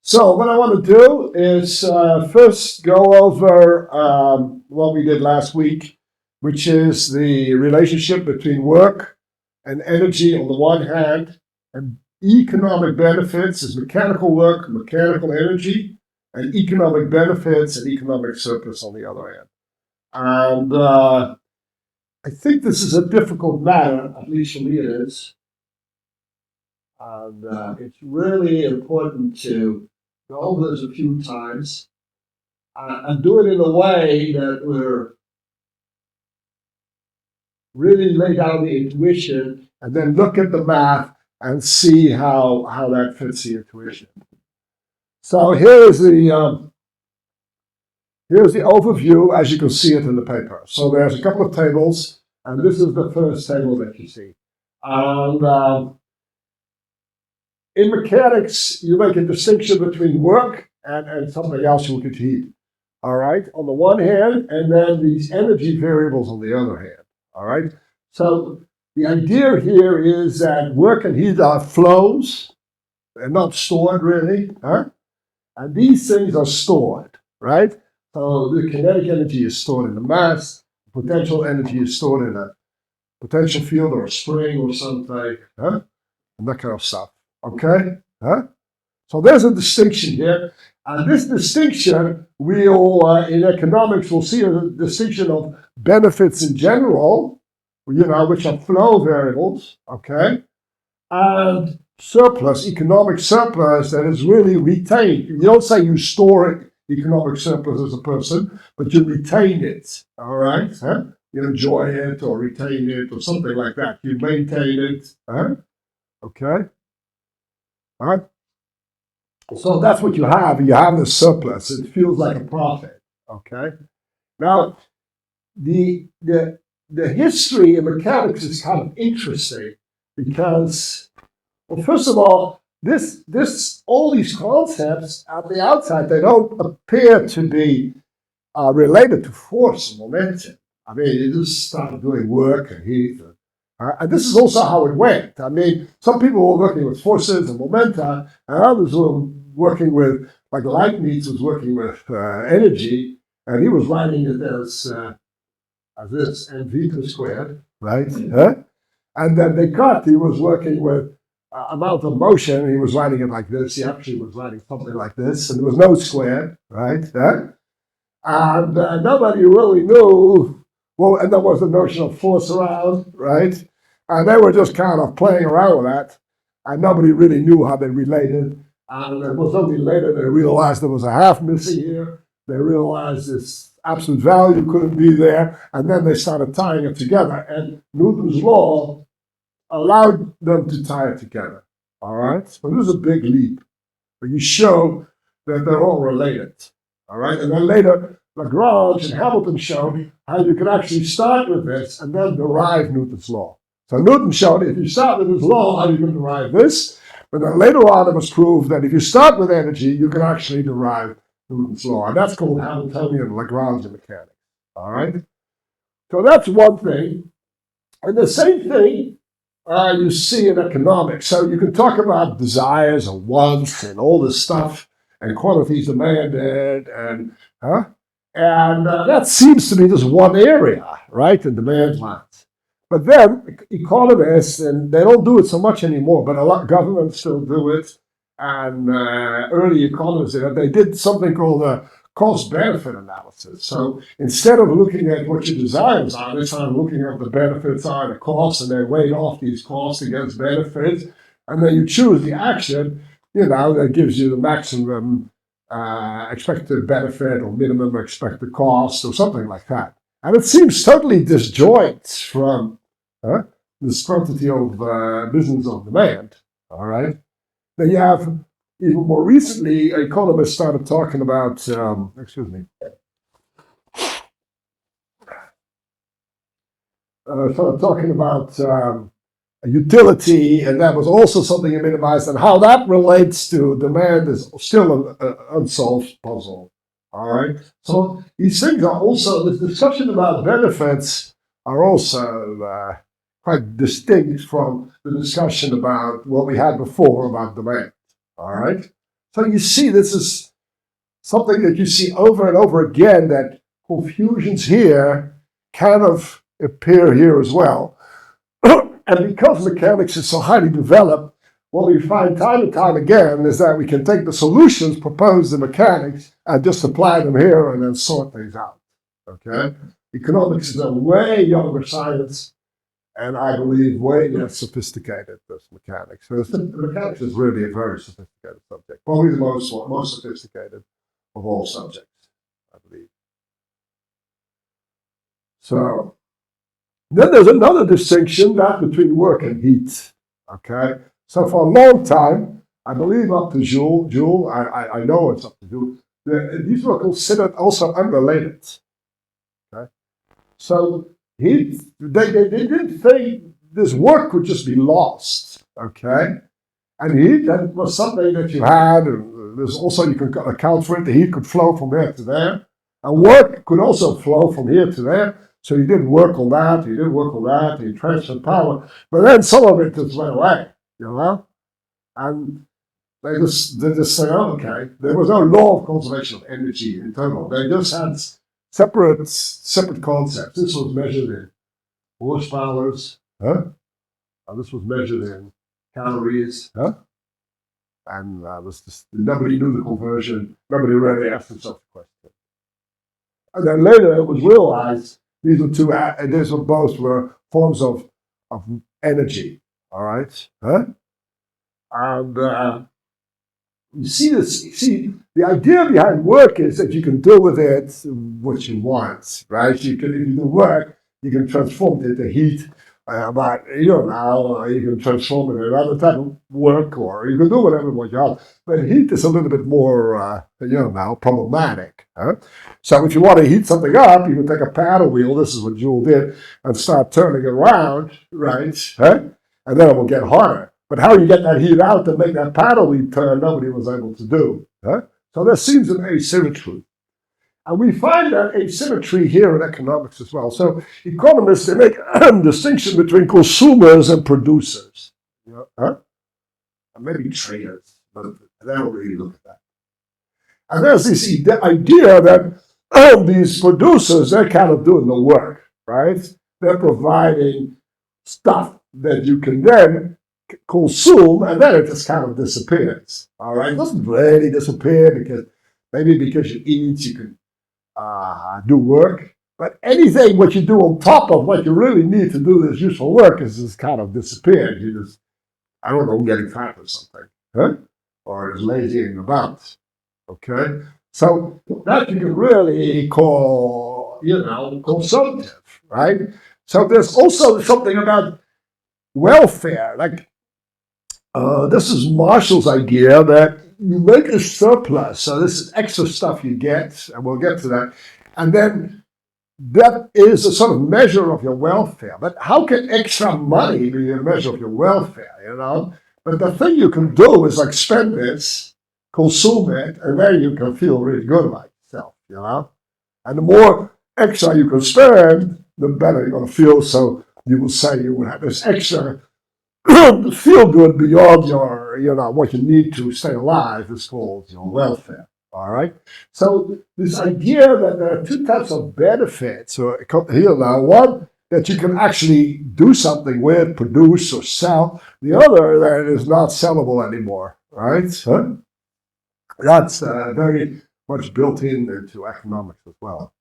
So what I want to do is first go over what we did last week, which is the relationship between work and energy on the one hand, and economic benefits is mechanical work, mechanical energy, and economic benefits and economic surplus on the other hand. And I think this is a difficult matter, at least for me it is. And it's really important to go over this a few times and do it in a way that we're really lay down the intuition and then look at the math and see how that fits the intuition. So here's the overview as you can see it in the paper. So there's a couple of tables, and this is the first table that you see. And in mechanics, you make a distinction between work and something else you could heat. All right, on the one hand, and then these energy variables on the other hand. All right, so the idea here is that work and heat are flows. They're not stored really, huh? And these things are stored, right? So the kinetic energy is stored in the mass, potential energy is stored in a potential field or a spring or something, huh? And that kind of stuff. Okay? Huh? So there's a distinction here. And this distinction, in economics, we'll see a distinction of benefits in general, which are flow variables, okay? And surplus, economic surplus that is really retained. You don't say you store economic surplus as a person, but you retain it, all right? Huh? You enjoy it or retain it or something like that. You maintain it, huh? Okay? All right. So that's what you have. You have the surplus. It feels like a profit. Okay. Now, the history of mechanics is kind of interesting because, well, first of all, all these concepts at the outside, they don't appear to be related to force and momentum. I mean, you just start doing work and heat. And this is also how it went. I mean, some people were working with forces and momenta, and others were working with, like Leibniz was working with energy, and he was writing it as this, mv squared, right? Huh? And then Descartes, he was working with amount of motion, he was writing it like this. He actually was writing something like this, and there was no squared, right? Huh? And nobody really knew. Well, and there was the notion of force around, right? And they were just kind of playing around with that. And nobody really knew how they related. And it was only later they realized there was a half missing here. They realized this absolute value couldn't be there. And then they started tying it together. And Newton's law allowed them to tie it together. All right? So this is a big leap. But you show that they're all related. All right? And then later, Lagrange and Hamilton showed how you can actually start with this and then derive Newton's law. So Newton showed if you start with his law, how you can derive this. But then later on, it was proved that if you start with energy, you can actually derive Newton's law. And that's called Hamiltonian Lagrange mechanics. All right? So that's one thing. And the same thing you see in economics. So you can talk about desires and wants and all this stuff and quantities demanded and that seems to be just one area, right, in demand lines. But then economists, and they don't do it so much anymore, but a lot of governments still do it, and early economists, they did something called a cost-benefit analysis. So instead of looking at what your desires are, they started looking at what the benefits are, the costs, and they weighed off these costs against benefits, and then you choose the action, that gives you the maximum expected benefit or minimum expected cost or something like that. And it seems totally disjoint from this quantity of business on demand. All right. Then you have, even more recently, economists started talking about, utility, and that was also something you minimized, and how that relates to demand is still an unsolved puzzle. All right. So these things are also, this discussion about benefits are also quite distinct from the discussion about what we had before about demand. All right. So you see, this is something that you see over and over again, that confusions here kind of appear here as well. And because mechanics is so highly developed, what we find time and time again is that we can take the solutions proposed in mechanics and just apply them here and then sort things out. Okay? Economics is a way younger science, and I believe way less sophisticated than mechanics. So mechanics is really a very sophisticated subject, probably the most sophisticated of all subjects, I believe. So then there's another distinction, that between work and heat. Okay, so for a long time, I believe up to Joule, I know it's up to Joule, these were considered also unrelated. Okay, so heat, they didn't think this work could just be lost. Okay, and heat, that was something that you had, and there's also, you can account for it, the heat could flow from there to there, and work could also flow from here to there. So you did work on that, you transferred power, but then some of it just went away, you know? And they just say, oh, okay, there was no law of conservation of energy in total. They just had separate concepts. This was measured in horsepowers, and this was measured in calories, and nobody knew the conversion, nobody really asked themselves the question. And then later it was realized these were both were forms of energy, all right? And you see this. You see, the idea behind work is that you can do with it what you want, right? You can, if you do work, you can transform it into heat. But you can transform it into another type of work, or you can do whatever you want. But heat is a little bit more, problematic. So if you want to heat something up, you can take a paddle wheel. This is what Joule did, and start turning it around, right? And then it will get hotter. But how you get that heat out to make that paddle wheel turn, nobody was able to do. So there seems an asymmetry. And we find that asymmetry here in economics as well. So economists, they make a distinction between consumers and producers. And maybe traders, but they don't really look at that. And there's this idea that these producers, they're kind of doing the work, right? They're providing stuff that you can then consume, and then it just kind of disappears. All right, it doesn't really disappear because you eat, you can do work, but anything what you do on top of what you really need to do this useful work is just kind of disappeared. You just, I don't know, getting fat or something, or just lazying about. Okay, so that you can really call, consumptive, right? So there's also something about welfare, like this is Marshall's idea that you make a surplus, so this is extra stuff you get, and we'll get to that, and then that is a sort of measure of your welfare. But how can extra money be a measure of your welfare, But the thing you can do is like spend this, consume it, and then you can feel really good about yourself, And the more extra you can spend, the better you're going to feel, so you will say you will have this extra feel good beyond your, what you need to stay alive is called your welfare. All right. So this idea that there are two types of benefits. So here now, one that you can actually do something with, produce or sell. The other that is not sellable anymore. Right. That's very much built into economics as well.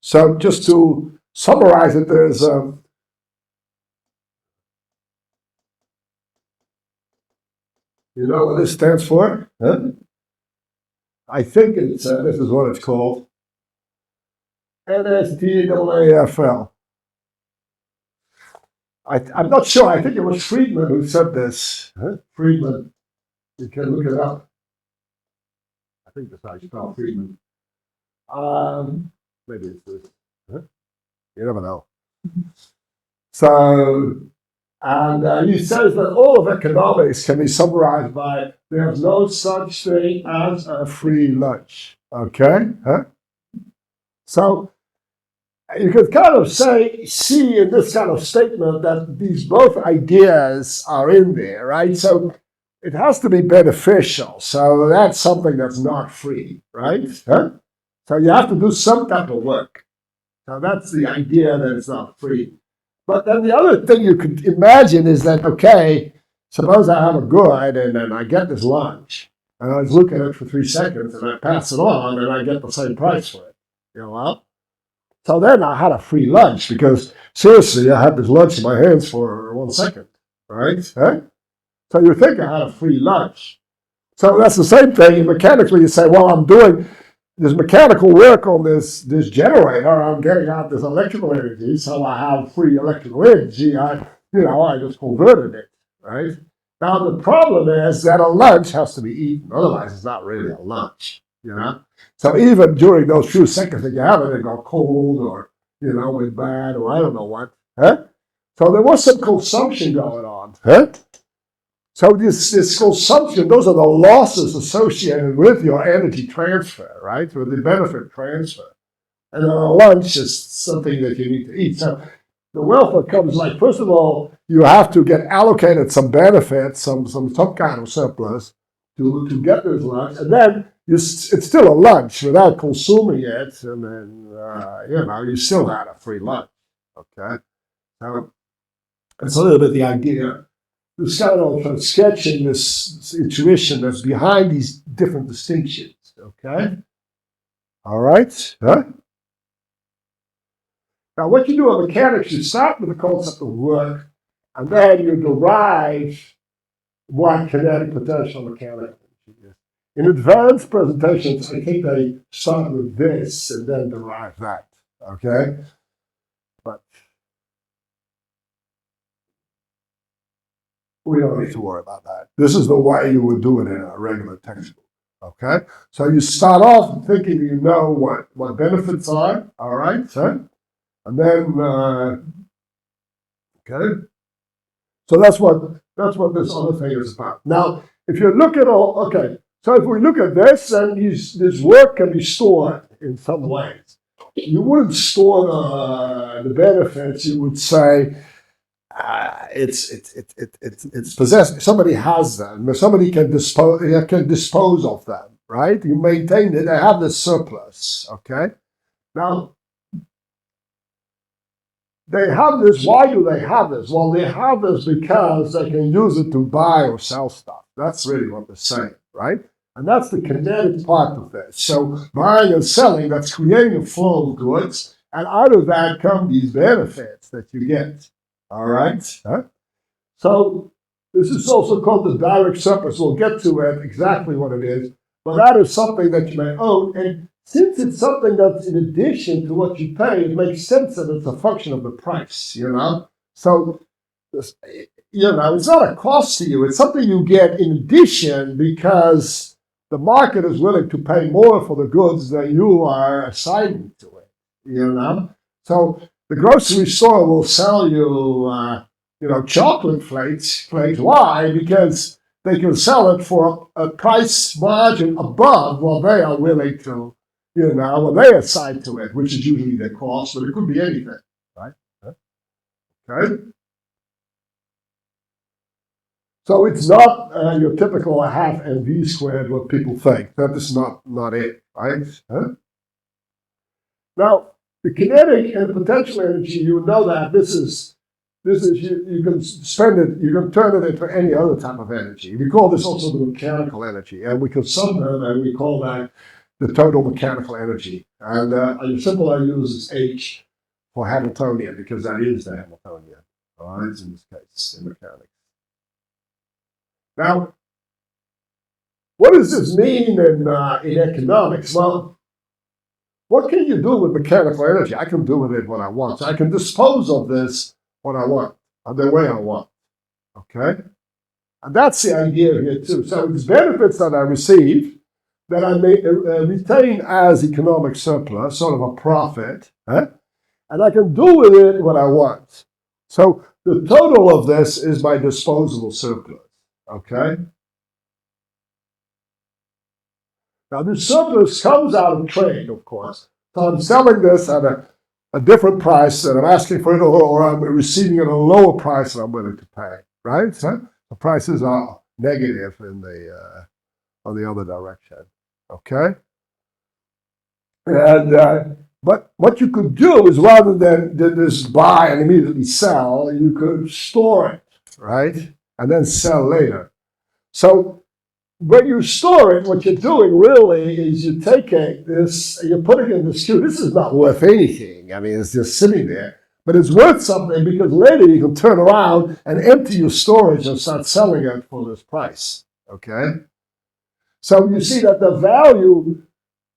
So just to summarize it, there's you know what this stands for? I think this is what it's called. NSTAAFL. I'm not sure. I think it was Friedman who said this. Friedman. You can look it up. I think that's how you spell Friedman. Maybe it's this. You never know. So, and he says that all of economics can be summarized by there's no such thing as a free lunch. Okay? So, you could kind of see in this kind of statement that these both ideas are in there, right? So, it has to be beneficial. So that's something that's not free, right? Huh? So you have to do some type of work. So that's the idea that it's not free. But then the other thing you could imagine is that, okay, suppose I have a good and then I get this lunch and I look at it for 3 seconds and I pass it on and I get the same price for it. You know, well, so then I had a free lunch because seriously, I had this lunch in my hands for 1 second, right? Huh? So you think I had a free lunch. So that's the same thing in mechanics when you say, well, I'm doing this mechanical work on this generator, I'm getting out this electrical energy, so I have free electrical energy. I just converted it, right? Now the problem is that a lunch has to be eaten, otherwise it's not really a lunch, you know? So even during those few seconds that you have it, it got cold or, went bad or I don't know what, huh? So there was some consumption going on, huh? So this consumption, those are the losses associated with your energy transfer, right? With the benefit transfer. And a lunch is something that you need to eat. So the welfare comes like, first of all, you have to get allocated some benefits, some kind of surplus to get this lunch. And then it's still a lunch without consuming it. And then, you still had a free lunch, okay? So it's a little bit the idea. This kind of sketching this intuition that's behind these different distinctions, okay? All right? Huh? Now, what you do in mechanics, you start with the concept of work, and then you derive what kinetic potential mechanical energy is. In advanced presentations, I think they start with this and then derive that, okay? But we don't need to worry about that. This is the way you would do it in a regular textbook, okay? So you start off thinking you know what benefits are, all right? So, and then, okay? So that's what this other thing is about. Now, if you look at all, okay, so if we look at this, then this work can be stored in some ways. You wouldn't store the benefits, you would say, it's possessed. Somebody has them. Somebody can dispose of them, right? You maintain it. They have this surplus. Okay. Now they have this. Why do they have this? Well, they have this because they can use it to buy or sell stuff. That's really what they're saying, right? And that's the kinetic part of this. So buying and selling, that's creating a flow of goods, and out of that come these benefits that you get. All right. Huh? So this is also called the direct surplus. We'll get to it exactly what it is, but that is something that you may own. And since it's something that's in addition to what you pay, it makes sense that it's a function of the price. So it's not a cost to you. It's something you get in addition because the market is willing to pay more for the goods that you are assigning to it. So the grocery store will sell you, chocolate flakes. Why? Because they can sell it for a price margin above what they are willing to, what they assign to it, which is usually their cost, but it could be anything, right? Okay. So it's not your typical half mv squared, what people think. That is not it, right? Huh? Now, the kinetic and potential energy, you know that this is you can spend it, you can turn it into any other type of energy. We call this also the mechanical energy, and we can sum them and we call that the total mechanical energy. And the symbol I use is H for Hamiltonian because that is the Hamiltonian. All right, in this case, in mechanics. Now, what does this mean in economics? Well, what can you do with mechanical energy? I can do with it what I want. So I can dispose of this what I want, the way I want. Okay? And that's the idea here too. So it's benefits that I receive that I may retain as economic surplus, sort of a profit, and I can do with it what I want. So the total of this is my disposable surplus. Okay? Now, this surplus comes out of trade, of course. So I'm selling this at a different price and I'm asking for it, or I'm receiving it at a lower price than I'm willing to pay, right? So the prices are negative in the on the other direction. Okay, and but what you could do is rather than just buy and immediately sell, you could store it, right, and then sell later. So when you store it, what you're doing really is you're taking this, you're putting it in this queue. This is not worth anything. I mean, it's just sitting there. But it's worth something because later you can turn around and empty your storage and start selling it for this price. Okay? So you see that the value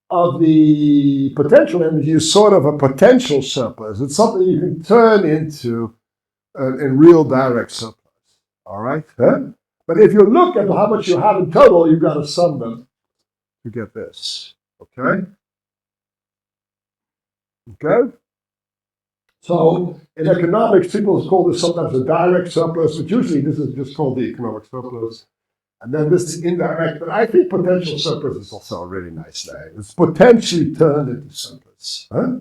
of the potential energy is sort of a potential surplus. It's something you can turn into a real direct surplus. All right? Huh? But if you look at how much you have in total, you've got to sum them to get this. Okay? Okay? So in economics, people call this sometimes a direct surplus, but usually this is just called the economic surplus. And then this is indirect, but I think potential surplus is also a really nice name. It's potentially turned into surplus. Huh?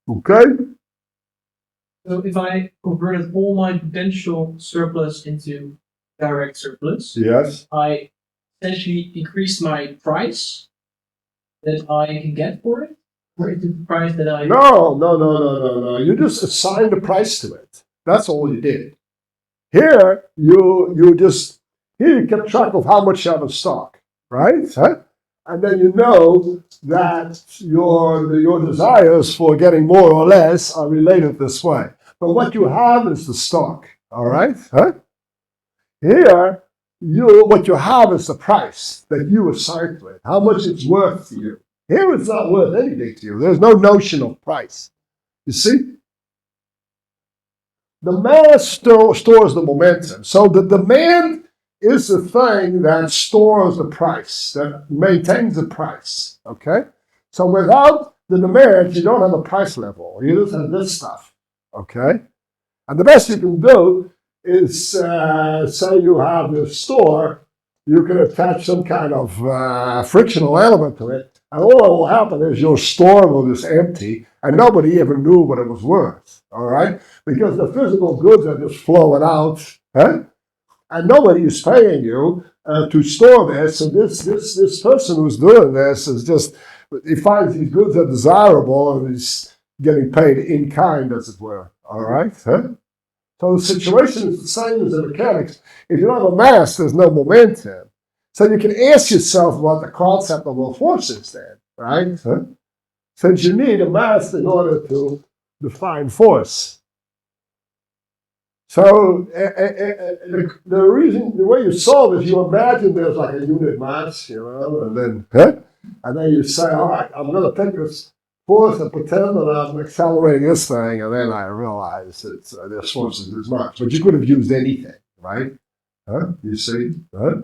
Okay? So if I converted all my potential surplus into direct surplus, yes, I essentially increase my price that I can get for it, or is it the price that I... No. You just assigned a price to it. That's all you did. Here, you kept track of how much you have in stock, right? Huh? And then you know that your desires for getting more or less are related this way. But what you have is the stock, all right? Huh? Here, what you have is the price that you assign to it, how much it's worth to you. Here, it's not worth anything to you. There's no notion of price. You see? The mass stores the momentum. So the demand is the thing that stores the price, that maintains the price. Okay? So without the demand, you don't have a price level. You just have this stuff. Okay? And the best you can do is, say you have this store, you can attach some kind of frictional element to it, and all that will happen is your store will just empty, and nobody ever knew what it was worth, all right? Because the physical goods are just flowing out, huh? And nobody is paying you to store this, so this person who's doing this is just, he finds these goods are desirable, and he's getting paid in kind, as it were, all right? Huh? So the situation is the same as in mechanics. If you don't have a mass, there's no momentum. So you can ask yourself what the concept of a force is then, right? Huh? Since you need a mass in order to define force. So the way you solve it, you imagine there's like a unit mass, and then you say, all right, I'm going to take this force and pretend that I'm accelerating this thing, and then I realize it's this force is this much. But you could have used anything, right? Huh? You see? Huh?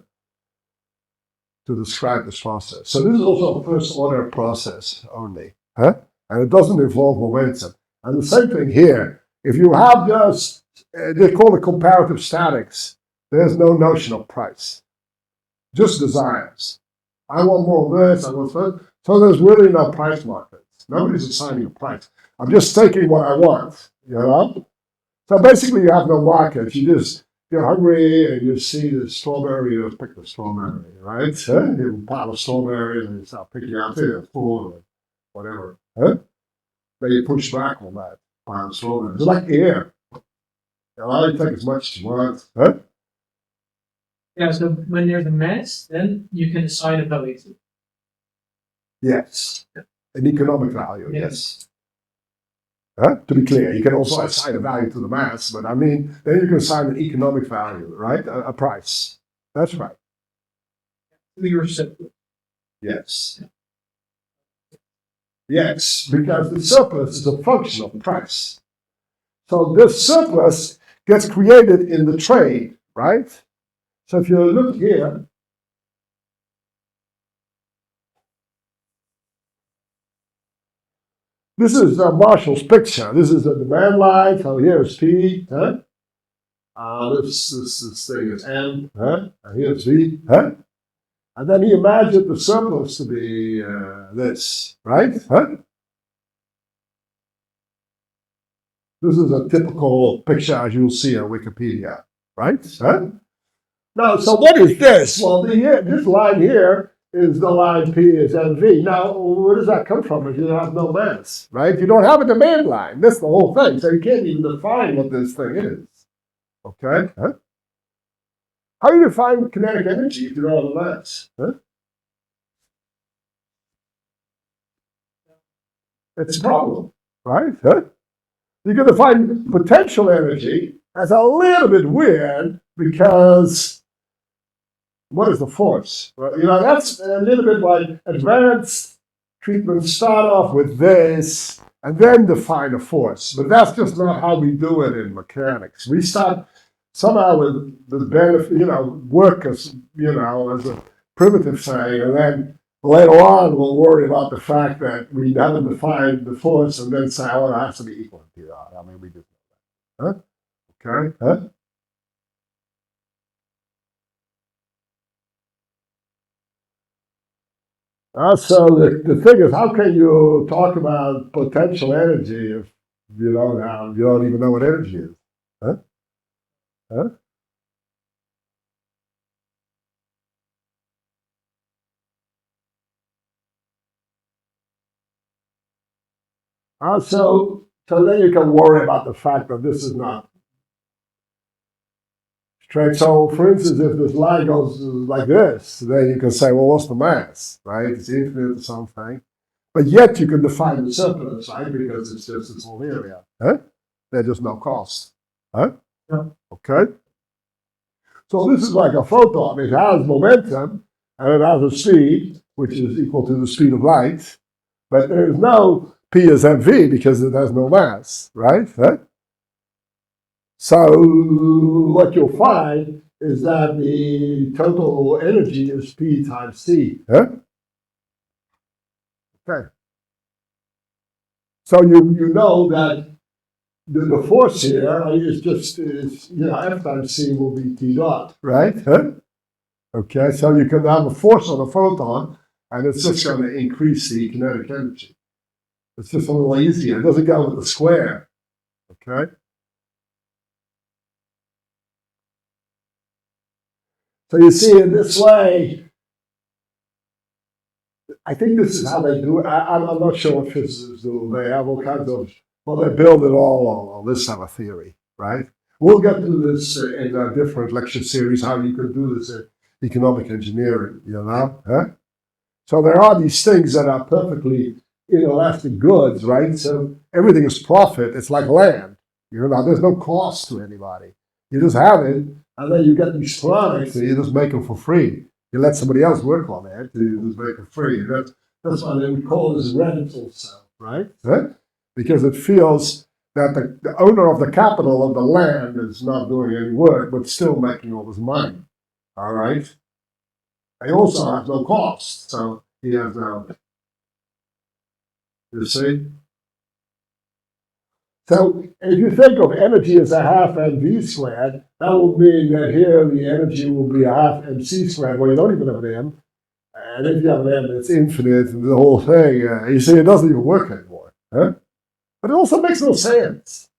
To describe this process. So this is also a first order process only. Huh? And it doesn't involve momentum. And the same thing here. If you have just, they call it comparative statics, there's no notion of price. Just desires. I want more of this, I want that. So there's really no price market. Nobody's assigning a price. I'm just taking what I want, So basically you have no market. You're hungry and you see the strawberry, you just pick the strawberry, right? Huh? You pile a strawberry and you start picking out the full or whatever. Huh? Then you push back on that pile of strawberries. It's like air. You take as much as you want. Huh? Yeah, so when there's a mass, then you can assign a value to it. Yes. An economic value, yes. Huh? To be clear, you can also assign a value to the mass, but I mean, then you can assign an economic value, right? A price. That's right. Your surplus. Yes. Yes, because the surplus is a function of price. So this surplus gets created in the trade, right? So if you look here, this is Marshall's picture. This is the demand line. So here's P, huh? This thing is M, huh? And here's V, huh? And then he imagined the surplus to be this, right? Huh? This is a typical picture as you'll see on Wikipedia, right? Huh? Now, so what is this? Well, this line here is the line P is mv. Now, where does that come from if you have no mass, right? You don't have a demand line. That's the whole thing. So you can't even define what this thing is. Okay? Huh? How do you define kinetic energy if you don't have a mass? Huh? It's a problem, right? Huh? You can define potential energy as a little bit weird because what is the force? Well, that's a little bit like advanced treatments start off with this and then define a force. But that's just not how we do it in mechanics. We start somehow with the benefit, work as, as a primitive thing, and then later on we'll worry about the fact that we haven't defined the force and then say, oh, it has to be equal to that. I mean, we just know that. Huh? Okay? Huh? So the thing is, how can you talk about potential energy if you don't even know what energy is? Huh? Huh? So then you can worry about the fact that this is not straight. So, for instance, if this line goes like this, then you can say, well, what's the mass, right? It's infinite or something. But yet you can define the surface, right? Because it's just its whole area. Huh? There's just no cost. Huh? Yeah. Okay? So this is like a photon. It has momentum and it has a speed, which is equal to the speed of light. But there is no P is mv because it has no mass, right? Huh? So what you'll find is that the total energy is P times C. Huh? Okay. So you know that the force here is F times C will be T dot, right? Huh? Okay, so you can have a force on a photon, and it's just going to increase the kinetic energy. It's just a little easier. It doesn't go with the square. Okay? So you see, in this way, I think this is how they do it. I'm not sure what physicists do. They have all kinds of, they build it all on this type of theory, right? We'll get to this in a different lecture series, how you can do this in economic engineering, Huh? So there are these things that are perfectly inelastic goods, right? So everything is profit. It's like land. There's no cost to anybody. You just have it, and then you get these products, and you just make them for free. You let somebody else work on it, you just make it free. That's why they would call this rental self, right? Huh? Because it feels that the owner of the capital of the land is not doing any work, but still making all this money. All right? They also have no cost, so he has no. You see? So if you think of energy as a half mv squared, that will mean that here the energy will be a half mc squared. Well, you don't even have an m. And if you have an m, it's infinite, and the whole thing. You see, it doesn't even work anymore. Huh? But it also makes no sense.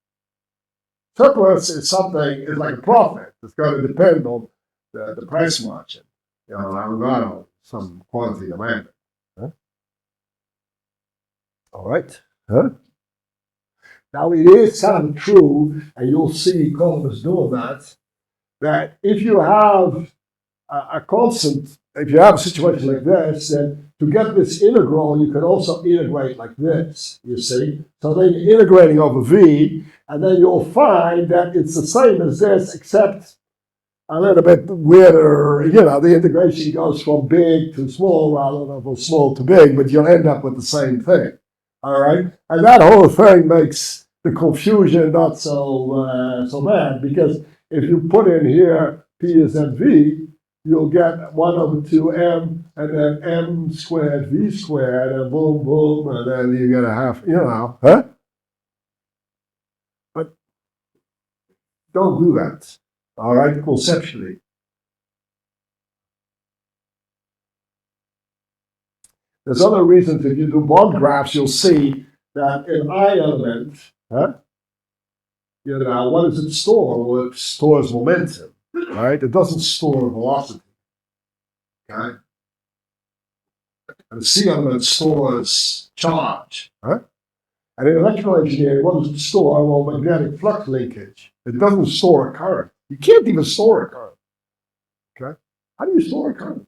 Surplus is like a profit. It's going to depend on the price margin. Not on some quantity demanded. Huh? All right. Huh? Now, it is kind of true, and you'll see economists doing that if you have a constant, if you have a situation like this, then to get this integral, you can also integrate like this, you see? So then you're integrating over V, and then you'll find that it's the same as this, except a little bit weirder. The integration goes from big to small rather than from small to big, but you'll end up with the same thing. All right? And that whole thing makes the confusion not so bad, because if you put in here P is mv, you'll get 1 over 2m, and then m squared v squared, and boom, boom, and then you get a half, huh? But don't do that, all right, conceptually. There's other reasons. If you do bond graphs, you'll see that an I element, huh? What does it store? Well, it stores momentum. right? It doesn't store velocity, okay? And the C element stores charge, right? And in electrical engineering, what does it store? Well, magnetic flux linkage. It doesn't store a current. You can't even store a current, okay? How do you store a current?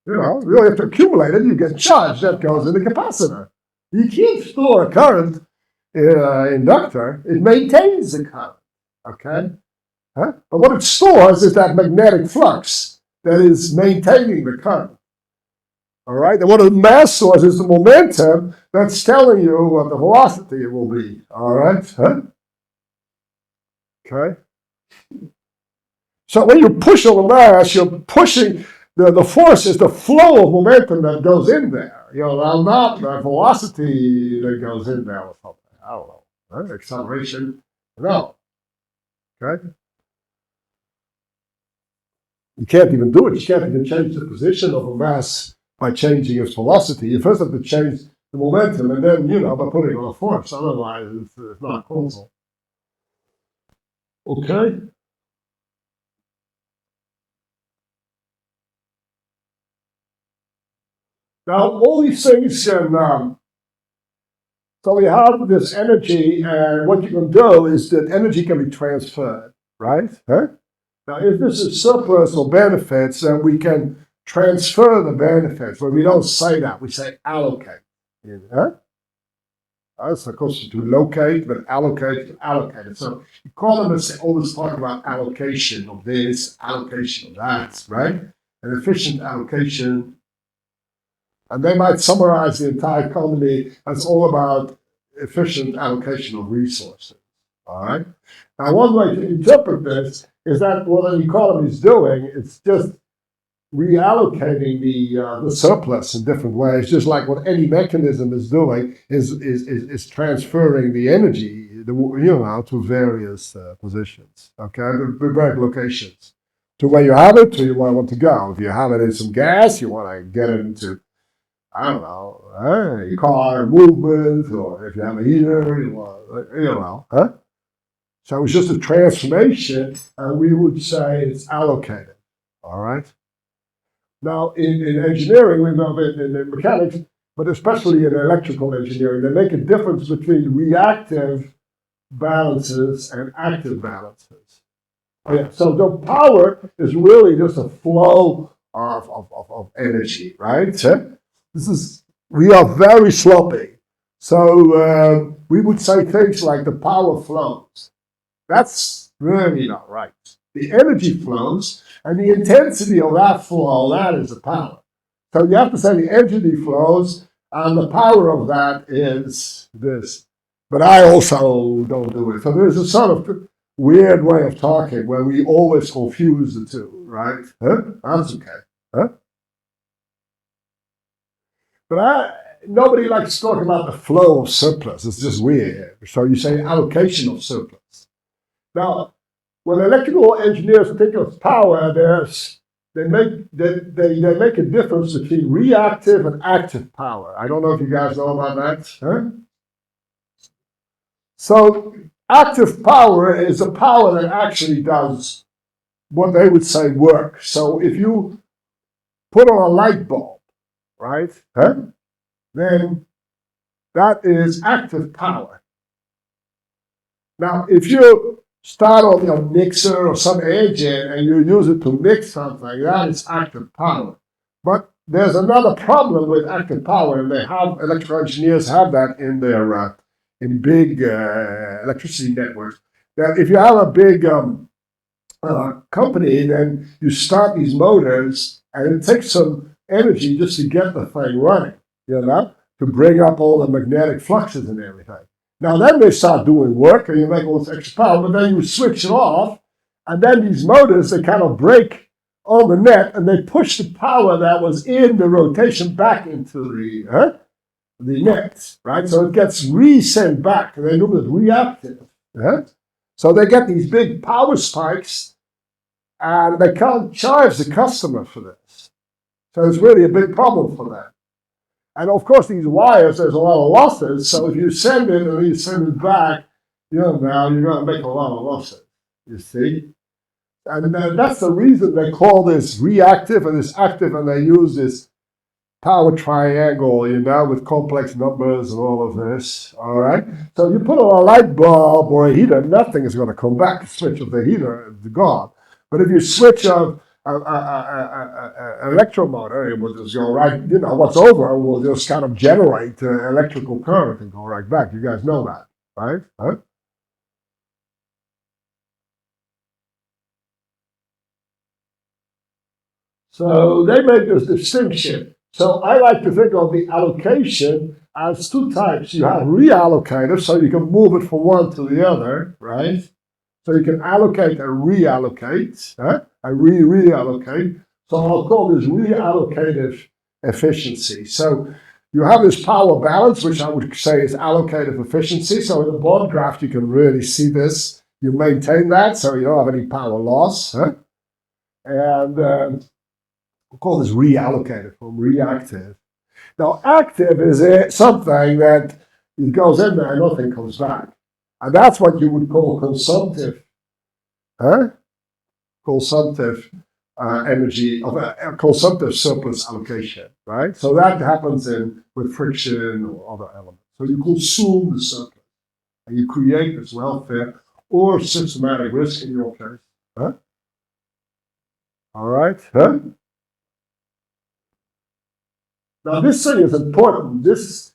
You know, you really have to accumulate it. You get charge that goes in the capacitor. You can't store a current in an inductor. It maintains the current, okay? Huh? But what it stores is that magnetic flux that is maintaining the current. All right, and what a mass stores is the momentum that's telling you what the velocity will be. All right, huh? Okay. So when you push on the mass, you're pushing the force is the flow of momentum that goes in there. You know, not the velocity that goes in there or something. I don't know. Right? Acceleration. No. Okay. You can't even do it. You can't even change the position of a mass by changing its velocity. You first have to change the momentum, and then, you know, by putting on a force. Otherwise, it's not causal. Okay? Now, all these things can, so we have this energy, and what you can do is that energy can be transferred, right? Huh? Now, if this is surplus or benefits, then we can transfer the benefits, but we don't say that. We say allocate. Huh? That's of course to locate, but allocate to allocate. So economists always talk about allocation of this, allocation of that, right? An efficient allocation. And they might summarize the entire economy as all about efficient allocation of resources. All right. Now, one way to interpret this is that what an economy is doing, it's just reallocating the surplus in different ways, just like what any mechanism is doing is transferring the energy, to various positions, okay, the various locations, to where you have it, to where you want to go. If you have it in some gas, you want to get it into, I don't know, a car movement, or if you have a heater, you want, huh? So it's just a transformation, and we would say it's allocated, all right? Now, in engineering, we know that in mechanics, but especially in electrical engineering, they make a difference between reactive balances and active balances. Okay, so the power is really just a flow of energy, right? We are very sloppy. So we would say things like the power flows. That's really not right. The energy flows, and the intensity of that flow, that is the power. So you have to say the energy flows, and the power of that is this. But I also don't do it. So there's a sort of weird way of talking where we always confuse the two, right? Huh? That's okay. Huh? But nobody likes to talk about the flow of surplus. It's just weird. So you say allocation of surplus. Now, when electrical engineers think of power, they make a difference between reactive and active power. I don't know if you guys know about that. Huh? So active power is a power that actually does what they would say work. So if you put on a light bulb, right, then that is active power. Now, if you start on your mixer or some engine and you use it to mix something, that is active power. But there's another problem with active power, and electrical engineers have that in their in big electricity networks. That if you have a big company, then you start these motors, and it takes some energy just to get the thing running, to bring up all the magnetic fluxes and everything. Now then they start doing work, and you make all this extra power, but then you switch it off, and then these motors, they kind of break on the net, and they push the power that was in the rotation back into the net, right? So it gets resent back, and they do it reactive. So they get these big power spikes, and they can't charge the customer for this. So it's really a big problem for them. And of course, these wires, there's a lot of losses. So if you send it and you send it back, now you're going to make a lot of losses, you see. And that's the reason they call this reactive and this active, and they use this power triangle, with complex numbers and all of this, all right? So you put on a light bulb or a heater, nothing is going to come back. The switch of the heater is gone. But if you switch an electromotor, it will just go right, what's over will just kind of generate electrical current and go right back. You guys know that, right? Huh? So they make this distinction. So I like to think of the allocation as two types. You have reallocative, so you can move it from one to the other, right? So you can allocate and reallocate, and reallocate. So I'll call this reallocative efficiency. So you have this power balance, which I would say is allocative efficiency. So in the bond graph, you can really see this. You maintain that, so you don't have any power loss. And we'll call this reallocated from reactive. Now, active is something that it goes in there and nothing comes back. And that's what you would call consumptive. Consumptive energy, consumptive surplus allocation, right? So that happens with friction or other elements. So you consume the surplus and you create this welfare or systematic risk in your case. All right? Now this thing is important. This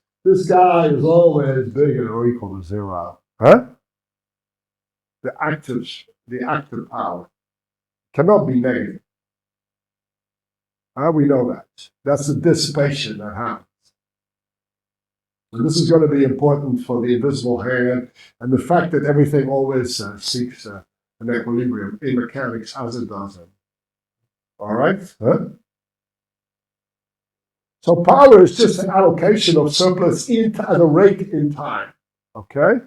guy is always bigger or equal to zero. The active power cannot be negative. We know that. That's the dissipation that happens. And this is going to be important for the invisible hand and the fact that everything always seeks an equilibrium in mechanics as it does it. All right? So power is just an allocation of surplus at a rate in time. Okay?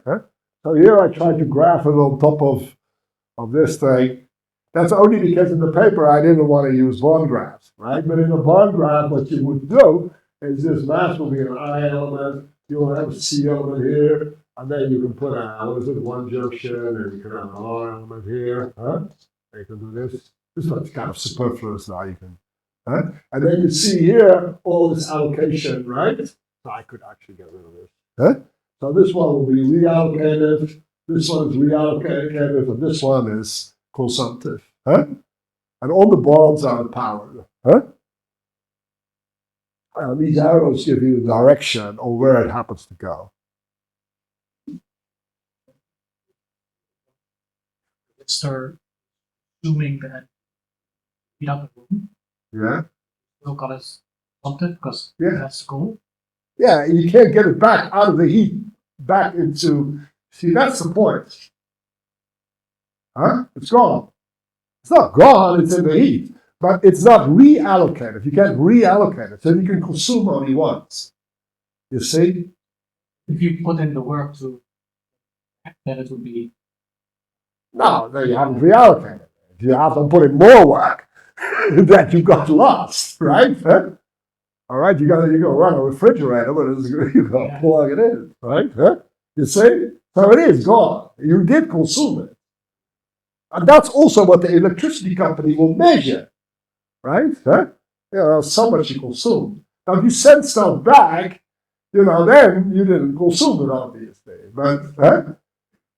So here I tried to graph it on top of this thing. That's only because in the paper I didn't want to use bond graphs, right? But in a bond graph, what you would do is this mass will be an I element, you'll have a C element here, and then you can put one junction, and you can have an R element here. You can do this. This one's kind of superfluous now. You can. And then you see here all this allocation, right? So I could actually get rid of this. So this one will be reallocative, this one is reallocative, and this one is consumptive. And all the bonds are powered. And these arrows give you the direction or where it happens to go. Start assuming that you have a room. Yeah. We'll call it something because that's cool. Yeah, you can't get it back out of the heat, back into. See, that's the point. It's gone. It's not gone, it's in the heat. But it's not reallocated. You can't reallocate it. So you can consume only once. You see? If you put in the work then it would be. No, then you haven't reallocated it. You have to put in more work. That you got lost, right? All right, you go run a refrigerator, but you got to plug it in, right? You see? So it is gone. You did consume it. And that's also what the electricity company will measure, right? So much you consumed. Now, if you send stuff back, then you didn't consume it, obviously. But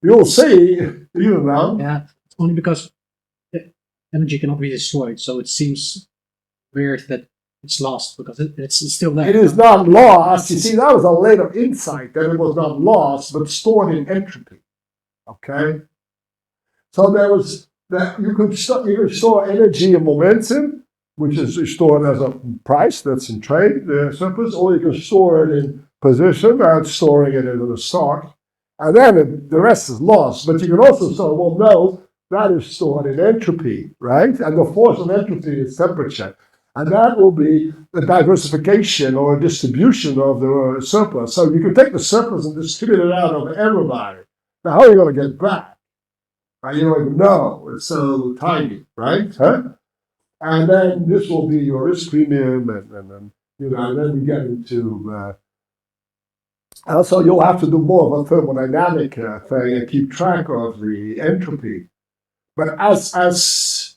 you'll see, Yeah, it's only because energy cannot be destroyed, so it seems weird that it's lost because it's still there. It is not lost. You see, that was a later insight that it was not lost, but stored in entropy. Okay? So there was that you could store energy in momentum, which is stored as a price that's in trade, the surplus, or you can store it in position, and storing it in a stock, and then the rest is lost. But you can also store, no, that is stored in entropy, right? And the force of entropy is temperature. And that will be the diversification or distribution of the surplus. So you can take the surplus and distribute it out over everybody. Now, how are you going to get back? You don't even know. It's so tiny, right? And then this will be your risk premium, and then we get into. Also, you'll have to do more of a thermodynamic thing and keep track of the entropy. But as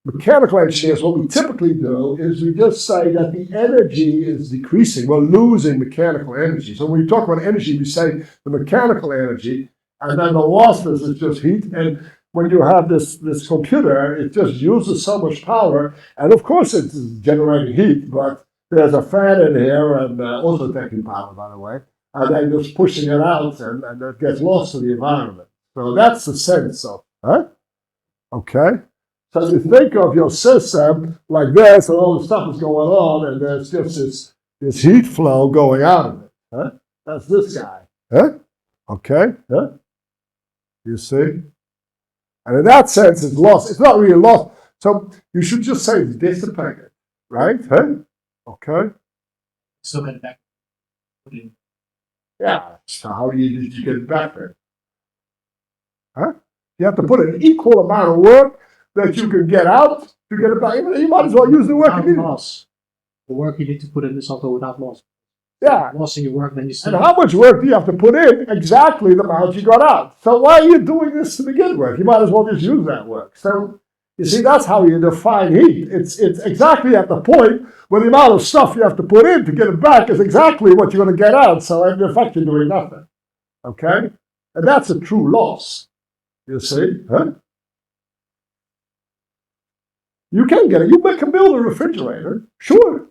mechanical engineers, what we typically do is we just say that the energy is decreasing. We're losing mechanical energy. So when we talk about energy, we say the mechanical energy, and then the losses is just heat. And when you have this computer, it just uses so much power. And of course, it's generating heat, but there's a fan in here and also taking power, by the way. And then just pushing it out, and it gets lost to the environment. So that's the sense of, okay? So you think of your system like this, and all the stuff is going on, and there's just this heat flow going out of it. That's this guy. Okay? You see? And in that sense, it's lost. It's not really lost. So you should just say it's dissipated, right? Okay? So get back. Yeah. So how did you get it back there? You have to put an equal amount of work that you can get out to get it back. You might as well use the work you need. Loss. The work you need to put in is also without loss. Yeah. Loss in your work, then you still. And how much work do you have to put in? Exactly the amount you got out. So why are you doing this to begin with? You might as well just use that work. So you see, that's how you define heat. It's exactly at the point where the amount of stuff you have to put in to get it back is exactly what you're going to get out. So in effect, you're doing nothing. Okay? And that's a true loss. You see? You can get it. You can build a refrigerator. Sure.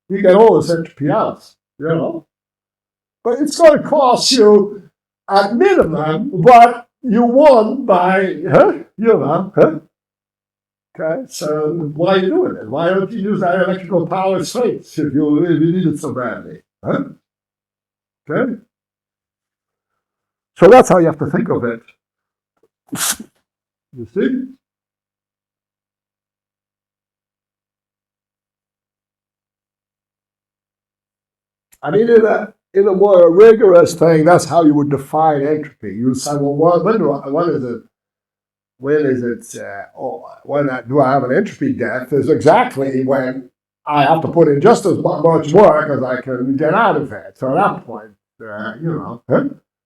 You get all this entropy out. You know? But it's going to cost you at minimum what you won by, Okay, so why are you doing it? Why don't you use that electrical power straight if you need it so badly? Okay? So that's how you have to think of it. You see? I mean, in a more rigorous thing, that's how you would define entropy. You would say, well, when is it? When do I have an entropy death? Is exactly when I have to put in just as much work as I can get out of it. So at that point, as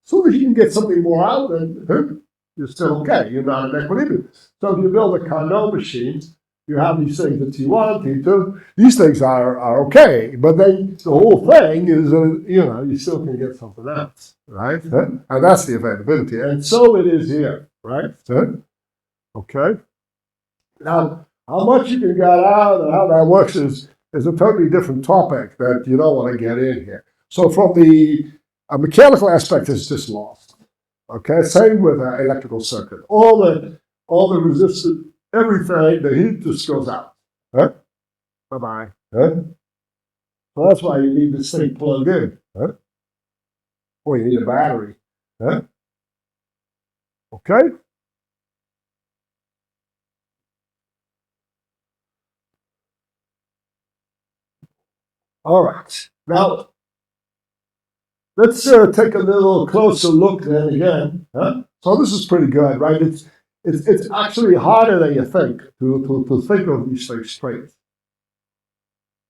soon as you can get something more out, then you're still okay. You're not in equilibrium. So if you build a Carnot machine, you have these things at T1, T2. These things are okay, but then the whole thing is, you still can get something else, right? And that's the availability. And so it is here, right? Okay. Now, how much you can get out and how that works is a totally different topic that you don't want to get in here. So from the mechanical aspect, it's just lost. Okay. Same with an electrical circuit. All the resistance, everything, the heat just goes out. Bye-bye. So that's why you need this thing plugged in. Or you need a battery. Okay. All right. Now, let's take a little closer look then again. So this is pretty good, right? It's actually harder than you think to think of these things straight.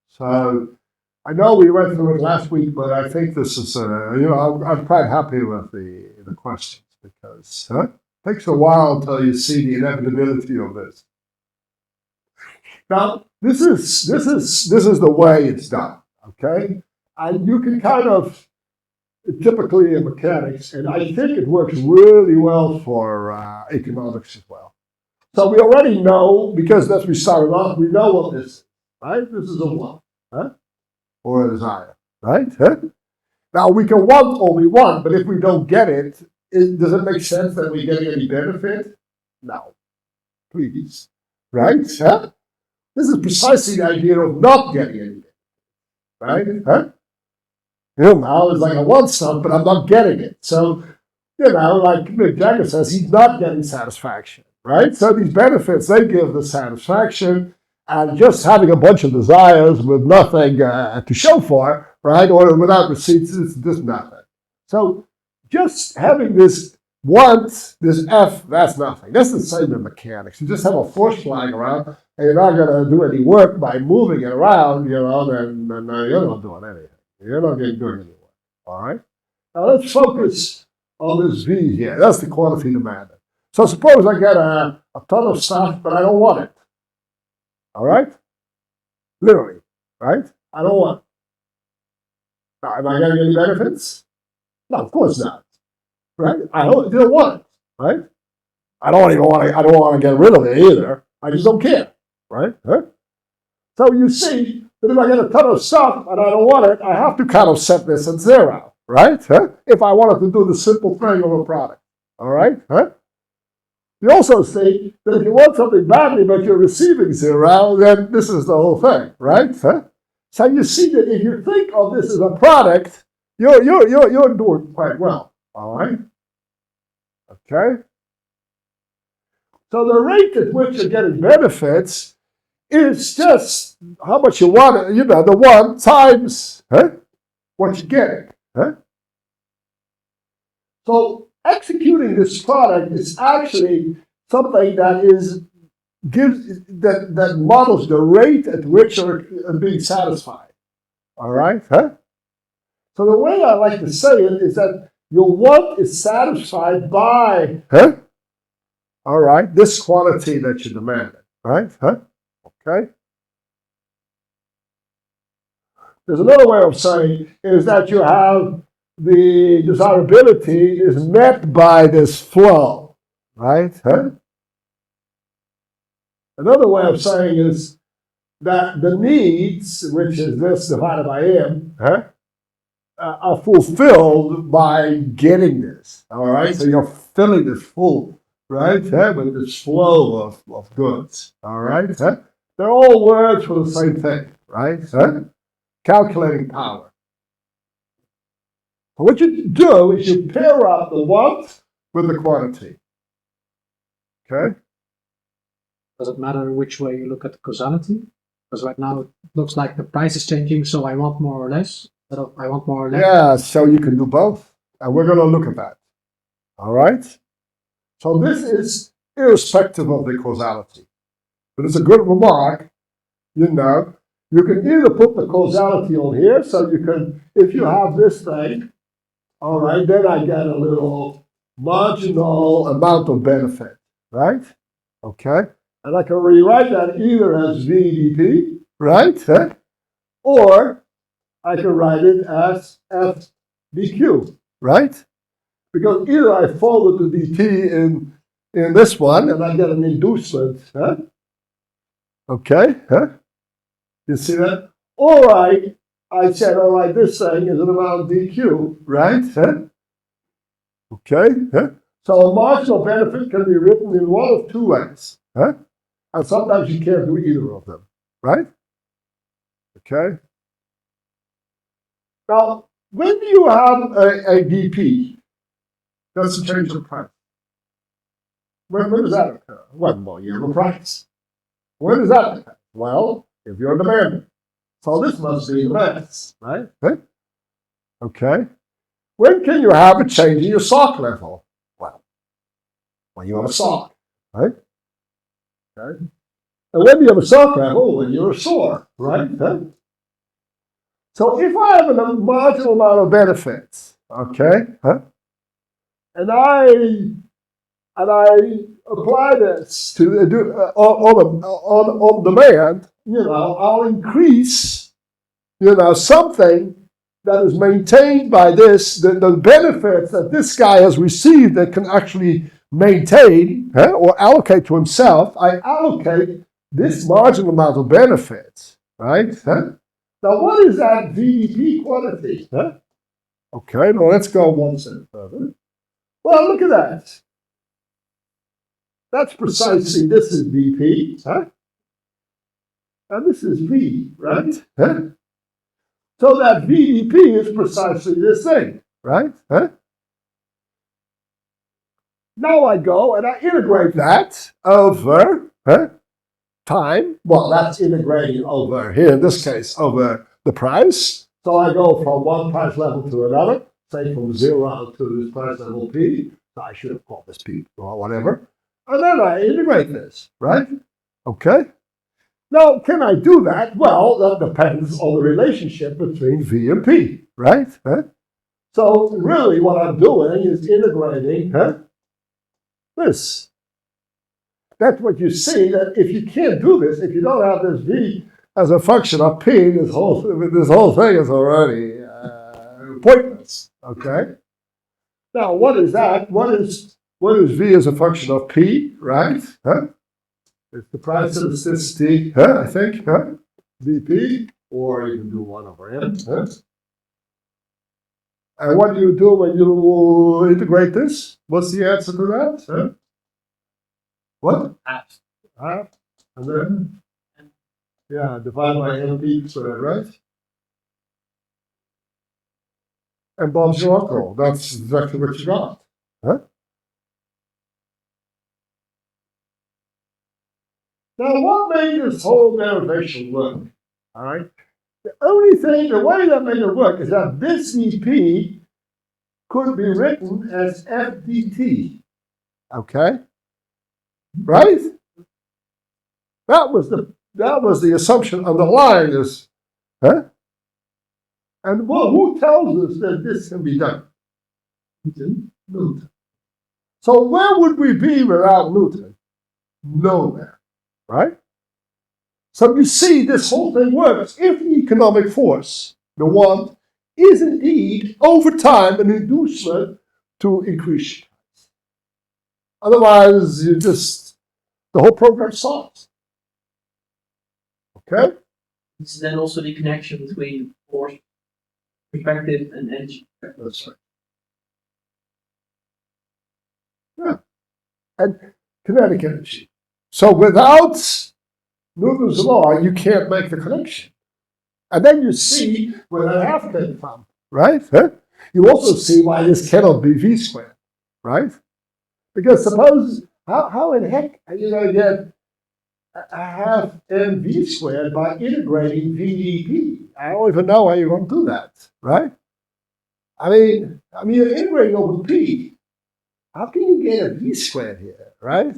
So I know we went through it last week, but I think this is, I'm quite happy with the questions because it takes a while until you see the inevitability of this. Now, this is the way it's done. Okay, and you can kind of, typically in mechanics, and I think it works really well for economics as well. So we already know, because as we started off, we know what this is, right? This is a want, or a desire, right? Now we can want all we want, but if we don't get it, does it make sense that we're getting any benefit? No, please, right? This is precisely the idea of not getting any benefit. Right? Now it's like I want stuff, but I'm not getting it. So, like Mick Jagger says, he's not getting satisfaction, right? So these benefits, they give the satisfaction, and just having a bunch of desires with nothing to show for, right, or without receipts, is just nothing. So just having this want, this F, that's nothing. That's the same in mechanics. You just have a force flying around, and you're not going to do any work by moving it around, then you're not doing anything. You're not doing any work. All right? Now let's focus on this V here. That's the quantity demanded. So suppose I get a ton of stuff, but I don't want it. All right? Literally, right? I don't want it. Now, am I getting any benefits? No, of course not. Right? I don't want it, right? I don't want to get rid of it either. I just don't care, right? Huh? So you see that if I get a ton of stuff and I don't want it, I have to kind of set this at zero, right? Huh? If I wanted to do the simple thing of a product, all right? Huh? You also see that if you want something badly but you're receiving zero, then this is the whole thing, right? Huh? So you see that if you think of this as a product, you're doing quite well, all right? Okay? So the rate at which you're getting benefits is just how much you want it, the one times what you're getting. Huh? So executing this product is actually something that models the rate at which you're being satisfied. All right? Huh? So the way I like to say it is that your want is satisfied by all right, this quantity that you demanded, right? Okay. There's another way of saying is that you have the desirability is met by this flow, right? Another way of saying is that the needs, which is this divided by m, are fulfilled by getting this. All right, so you're filling this full, right? With this flow of goods. All right, they're all words for the same thing, right? Calculating power. So what you do is you pair up the want with the quantity. Okay. Does it matter which way you look at the causality? Because right now it looks like the price is changing, so I want more or less. I want more or less. Yeah, so you can do both. And we're going to look at that. All right? So this is irrespective of the causality. But it's a good remark, you can either put the causality on here, so you can, if you have this thing, all right, then I get a little marginal amount of benefit, right? Okay? And I can rewrite that either as VDP, right? Or I can write it as FDQ, right? Because either I follow the DT in this one and I get an inducement, okay? You see that? Or I said, all right, this thing is an amount DQ, right? Okay? So a marginal benefit can be written in one of two ways. And sometimes you can't do either of them, right? Okay? Now, when you have a DP, doesn't change the price. When does that occur? Well, you have a price. When does that occur? Well, if you're demanding. So this must be the mass, right? Okay. When can you have a change in your sock level? Well, when you have a sock, right? Okay. And when you have a sock level, when you're sore, right? So if I have a marginal amount of benefits, okay, and I apply this to on demand, I'll increase, something that is maintained by this, the benefits that this guy has received that can actually maintain or allocate to himself. I allocate this marginal amount of benefits, right? Now, what is that VDP quantity? Okay, now let's go one step further. Well, look at that. That's precisely, this is VP, and this is V, right? So that VDP is precisely this thing, right? Now I go and I integrate that over time. Well, that's integrating over, here in this case, over the price. So I go from one price level to another, say from 0 to this price level P. So I should have called this P or whatever. And then I integrate this, right? Okay. Now, can I do that? Well, that depends on the relationship between V and P, right? So really what I'm doing is integrating this. that's what you see, that if you can't do this, if you don't have this V as a function of P, this whole thing is already pointless, okay? Now, what is that? What is V as a function of P, right? Huh? It's the price elasticity, I think, Vp, or you can do 1 over m. And what do you do when you integrate this? What's the answer to that? What? Half. And then? Yeah, divide by mp squared, right? And Bob's your uncle. That's exactly what you got. Now, what made this whole derivation work? All right. The only thing, the way that made it work is that this Vp could be written as FDT. Okay? Right? That was the assumption underlying this. And who tells us that this can be done? Newton. So where would we be without Newton? Nowhere. Right? So you see, this whole thing works if the economic force, the want, is indeed over time an inducement to increase. Otherwise, the whole program stops. Okay? This is then also the connection between force, perspective, and energy. That's right. Yeah. And kinetic energy. So without Newton's law, you can't make the connection. And then you see where that half came from, right? You also see why this cannot be V squared, right? Because suppose, how in heck are you going to get a half mv squared by integrating VdP? I don't even know how you're going to do that, right? I mean, you're integrating over P. How can you get a V squared here, right?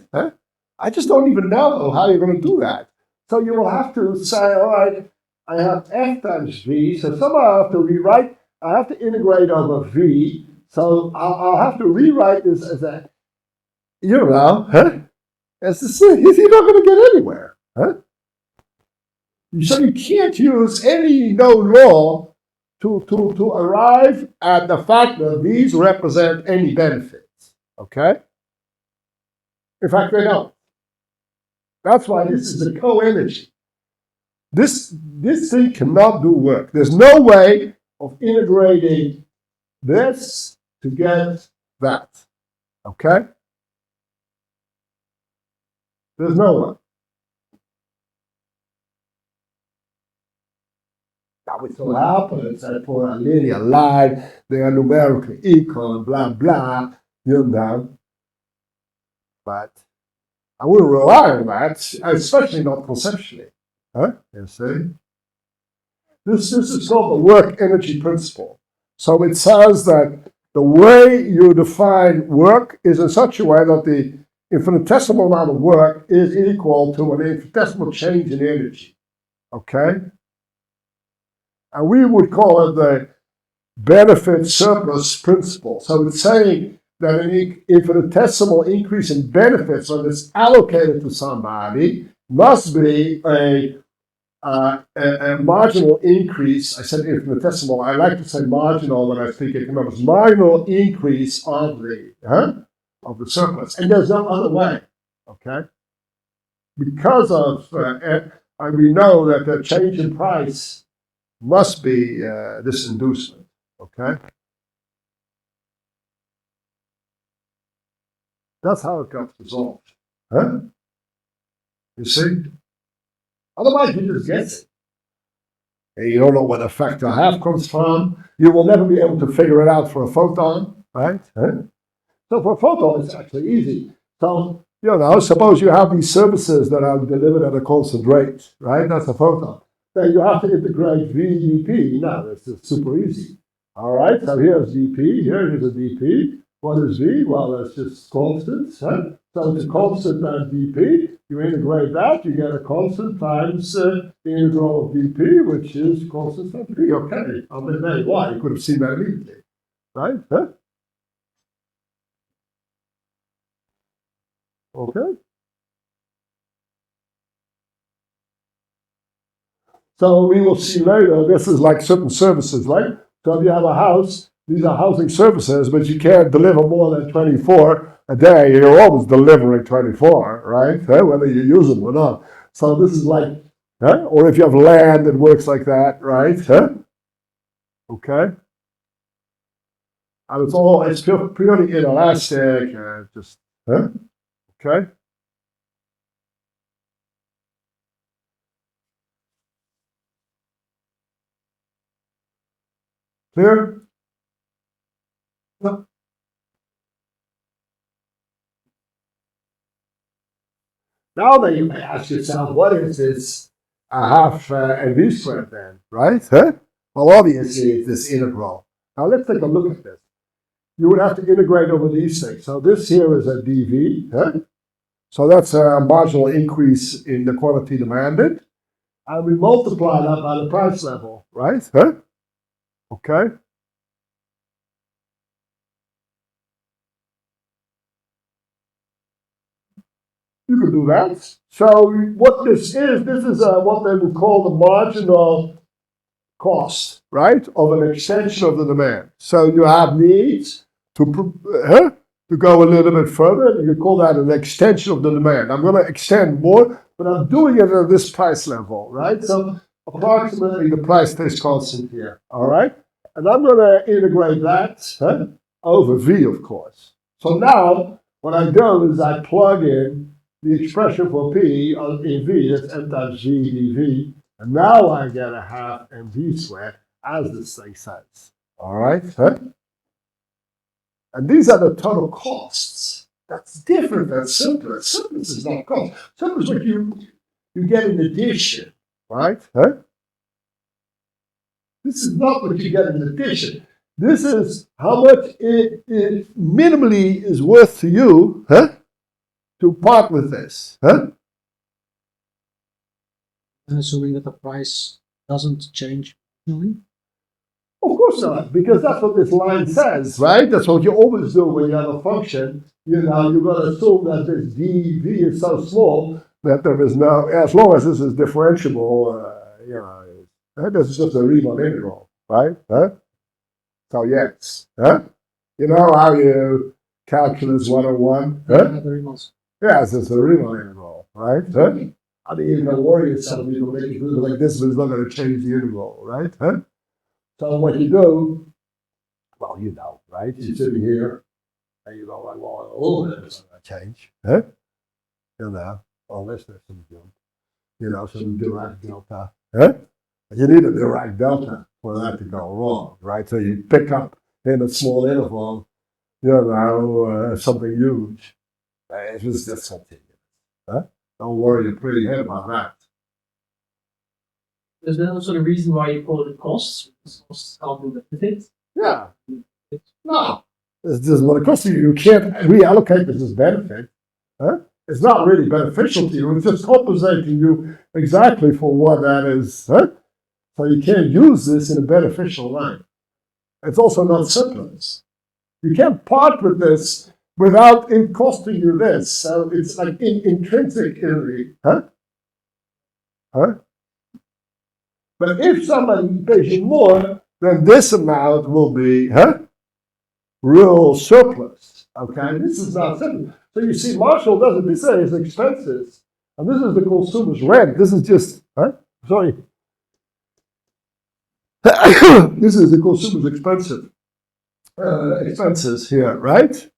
I just don't even know how you're going to do that. So you will have to say, all right, I have F times V, so somehow I have to rewrite, I have to integrate over V, so I'll have to rewrite this as a, as this thing. You're not going to get anywhere, So you can't use any known law to arrive at the fact that these represent any benefits, okay? In fact, they don't. That's why this is a co-energy. This thing cannot do work. There's no way of integrating this to get that. Okay? There's no way. Now it so happens that for a linear line, they are numerically equal and blah, blah, But I wouldn't rely on that, especially not conceptually. You see? This is called the work energy principle. So it says that the way you define work is in such a way that the infinitesimal amount of work is equal to an infinitesimal change in energy. Okay? And we would call it the benefit surplus principle. So it's saying that an infinitesimal increase in benefits when it's allocated to somebody must be a marginal increase. I said infinitesimal. I like to say marginal when I speak economics. Marginal increase of the surplus, and there's no other way. Okay, because of we know that the change in price must be this inducement. Okay, that's how it got resolved. You see. Otherwise, you just guess it. And you don't know where the factor half comes from. You will never be able to figure it out for a photon, right? So for a photon, it's actually easy. So, suppose you have these services that are delivered at a constant rate, right? That's a photon. Then you have to integrate VdP. Now, this is super easy. All right, so here's dP, here's a dP. What is V? Well, that's just constant. So it's a constant times dP. You integrate that, you get a constant times the integral of dP, which is constant times P. Okay, why? You could have seen that immediately, right? Okay. So we will see later, this is like certain services, right? So if you have a house, these are housing services, but you can't deliver more than 24 a day. You're always delivering 24, right? Whether you use them or not. So this is like, or if you have land, it works like that, right? Okay. And it's purely inelastic, just, okay. Clear? No. Now then you may ask yourself, what is this half mv squared then, right? Well, obviously it's this integral. Now let's take a look at this. You would have to integrate over these things. So this here is a dv. So that's a marginal increase in the quantity demanded. And we multiply that by the price level, right? Okay. You can do that. So what this is what they would call the marginal cost, right, of an extension of the demand. So you have needs to go a little bit further. You call that an extension of the demand. I'm going to extend more, but I'm doing it at this price level, right? So approximately the price stays constant here, all right? And I'm going to integrate that over V, of course. So now what I do is I plug in the expression for P in V, that's m times G dV, and now I get a half mv squared, as this thing says. All right? And these are the total costs. That's different than simplest. Simplest is not cost. Simplest is what you get in addition, right? This is not what you get in addition. This is how much it minimally is worth to you, to part with this, And assuming that the price doesn't change. Of course not, because that's what this line says, right? That's what you always do when you have a function. You've got to assume that this dv is so small that there is no, as long as this is differentiable, this is just a Riemann integral, right? So yes, you know how you calculus 101? Yes, it's a Riemann integral, right? I mean, you can worry yourself, you can make it look like this, but it's not going to change the integral, right? So what you do, well, you know, right? You're sitting here, and you go like, well, a little bit is going to change, You know, unless there's some some Dirac delta, You need a Dirac delta for that to go wrong, right? So you pick up in a small interval, something huge. It was just something. Don't worry your pretty head about that. Is that also the reason why you call it costs? Because costs can't do the benefit. Yeah. No. This is what it costs you. You can't reallocate this as benefit. It's not really beneficial to you. It's just compensating you exactly for what that is. So you can't use this in a beneficial line. It's also not surplus. You can't part with this without it costing you this. So it's like intrinsically, But if somebody pays you more, then this amount will be, real surplus. Okay, this is not simple. So you see, Marshall doesn't. This is expenses, and this is the consumer's rent. This is just, sorry. This is the consumer's expenses here, right?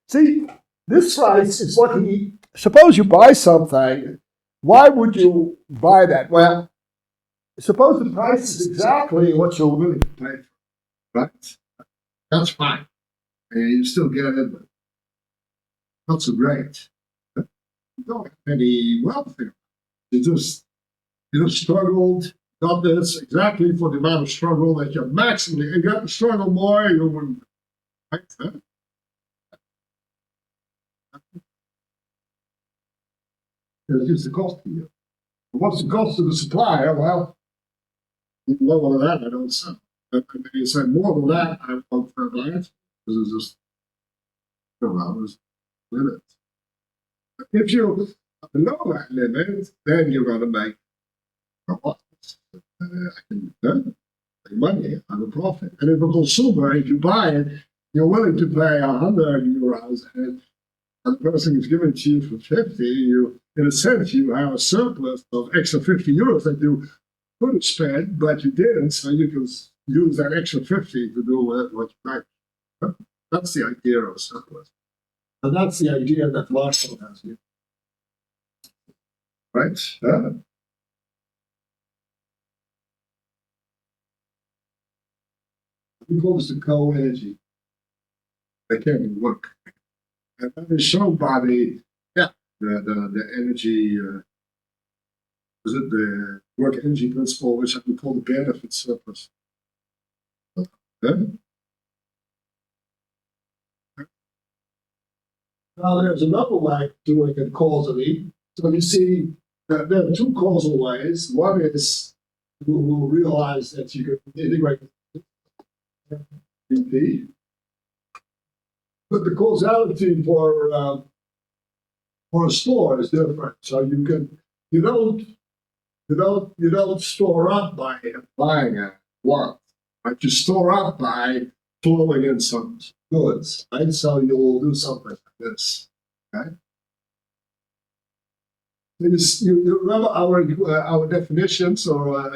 See, this price is what he. Suppose you buy something. Why would you buy that? Well, suppose the price is exactly what you're willing to pay for, right? That's fine. And you still get it, but not so great. You don't have any wealth here. You just struggled, got this exactly for the amount of struggle that you're maximally, and got to struggle more, you wouldn't, right? It's just the cost to you. What's the cost to the supplier? Well, lower than that, I don't sell. If you say more than that, I won't for that because it's just around limits. If you below that limit, then you're going to make a lot. I can make money, have a profit. And if a consumer, if you buy it, you're willing to pay 100 euros, and the person is giving it to you for 50, you, in a sense, you have a surplus of extra 50 euros that you could have spent, but you didn't, so you can use that extra 50 to do what you like. That's the idea of surplus. And that's the idea that Marshall has here. Right? We call this the co-energy. They can't work. And that is shown by the energy, is it the work energy principle, which we call the benefit surplus. Now there's another way of doing it causally. So you see that there are two causal ways. One is you realize that you can integrate BP, but the causality for a store is different. So you don't store up by buying a want, but you store up by flowing in some goods, right? So you will do something like this, okay? You remember our definitions, or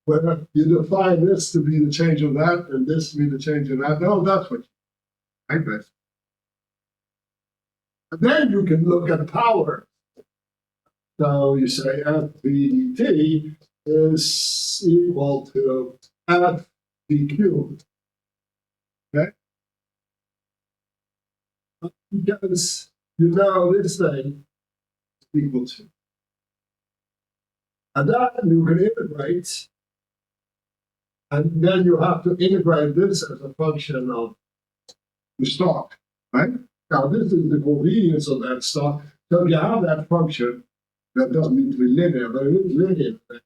where you define this to be the change of that and this to be the change of that. No, that's what you like this. And then you can look at power. So you say FBT is equal to FDQ. Okay? Because you know this thing is equal to. And then you can integrate, and then you have to integrate this as a function of the stock, right? Now this is the convenience of that stock. So if you have that function, that doesn't need to be linear, but it is linear. I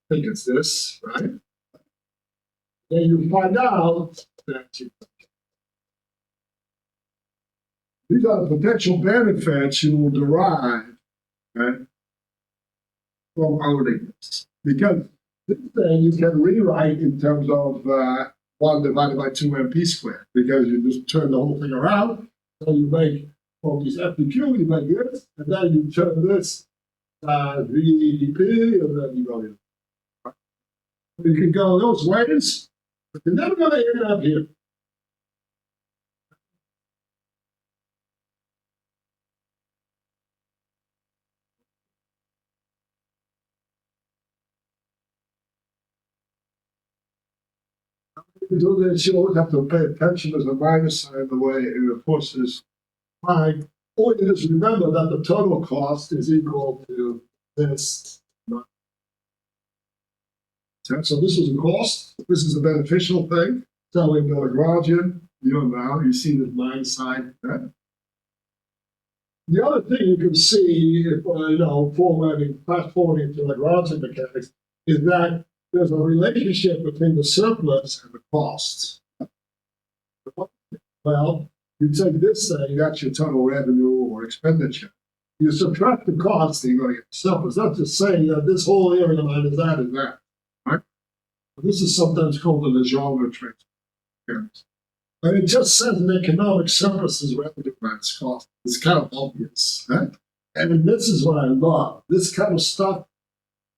think it's this, right? Then you find out that these are the potential benefits you will derive, right, from owning this. Because this thing you can rewrite in terms of 1 divided by 2 MP squared, because you just turn the whole thing around. So you make from this FDQ, you make this, and then you turn this VDP, and then you go in. You can go those ways, but you're never going to end up here. To do this, you always have to pay attention. There's a minus sign the way it forces fine. Or you just remember that the total cost is equal to this. So this was a cost. This is a beneficial thing. So in the Lagrangian, now you see the minus sign. Right? The other thing you can see, if fast forwarding to Lagrangian mechanics, is that there's a relationship between the surplus and the costs. Well, you take this thing, that's your total revenue or expenditure. You subtract the costs, you're going to get surplus. That's just saying that this whole area minus that is that. Right? This is sometimes called the Legendre transfer. But it just says an economic surplus is revenue minus cost. It's kind of obvious. Right? And this is what I love. This kind of stuff.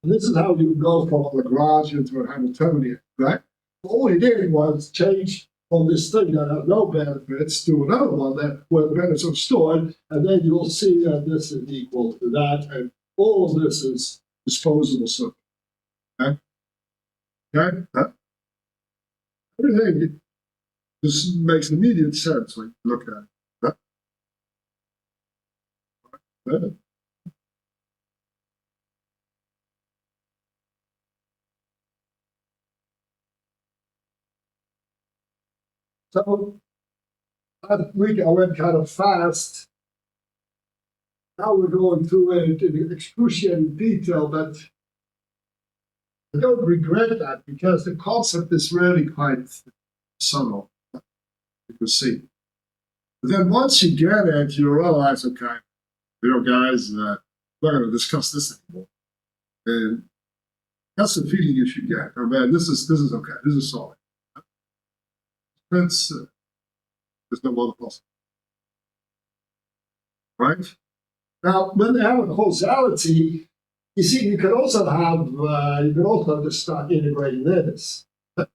And this is how you go from a Lagrangian to a Hamiltonian, right? All he did was change from this thing that has no benefits to another one that where the benefits are stored, and then you'll see that this is equal to that, and all of this is disposable surplus. Okay? Okay? Everything just makes immediate sense when you look at it. Okay? So last week I went kind of fast. Now we're going through it in excruciating detail, but I don't regret that because the concept is really quite subtle, you can see. But then once you get it, you realize, okay, guys, we're not going to discuss this anymore. And that's the feeling you should get. Oh man, this is okay. This is solid. There's no other possible. Right? Now, when they have a causality, you see, you can also just start integrating this. But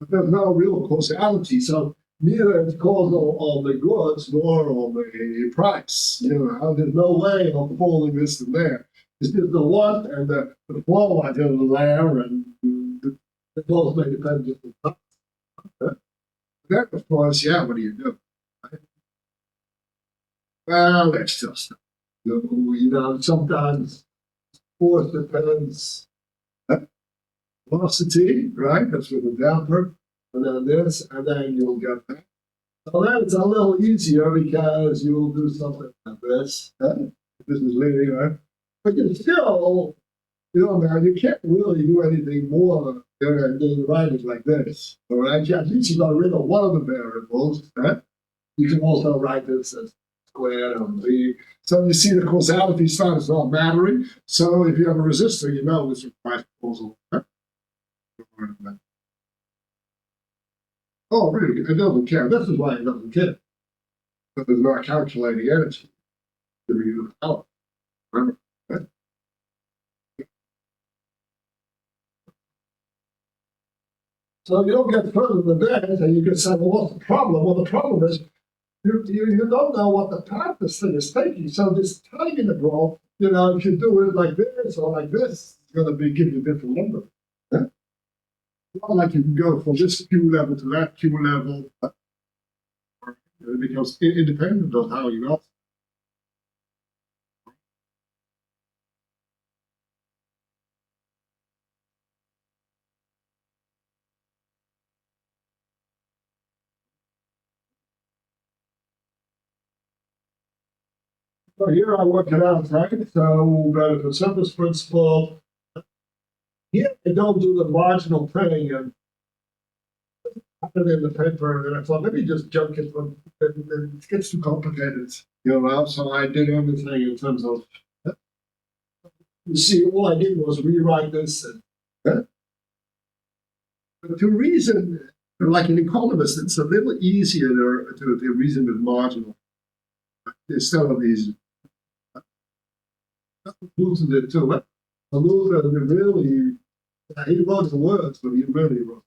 there's no real causality, so neither it's causal on the goods nor on the price. There's no way of pulling this and there. It's just the one and the flow I did there, and the both may depend on that, of course, yeah, what do you do? Well, there's still stuff. Sometimes force depends velocity, right? That's with a damper, and then this, and then you'll get that. So that's a little easier because you'll do something like this. This is linear, but you still, man, you can't really do anything more than write it like this. All right, at least you got rid of one of the variables. Right? You can also write this as squared on B. So you see the causality starts not mattering. So if you have a resistor, this requires causal. Oh, really? It doesn't care. This is why it doesn't care. But it's not calculating energy. Giving you the power. Remember? Right? So you don't get further than that, and you can say, well, what's the problem? Well, the problem is you don't know what the path this thing is taking. So this time integral, if you do it like this or like this, it's going to give you a different number. Huh? Not like you can go from this Q level to that Q level, because independent of how you go. So here I work it out, right? So the surface principle. Here I don't do the marginal thing and put it in the paper, and I thought maybe just junk it, but it gets too complicated, So I did everything in terms of. You see, all I did was rewrite this, and to reason like an economist, it's a little easier to reason with marginal instead of these. Newton did too. Newton really, he wrote the words, but he really wrote.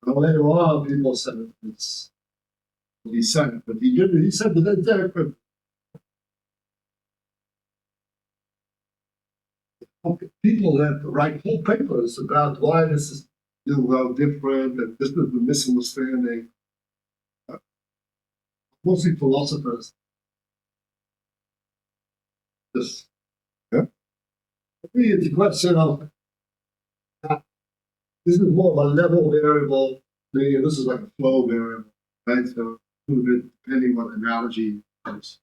Later on, people said it's. He said it, but he didn't. He said that there. People that write whole papers about why this is different, and this is the misunderstanding. Mostly philosophers. This. Yeah. For me, it's a question of. This is more of a level variable. This is like a flow variable, right? So a little bit depending on analogy is.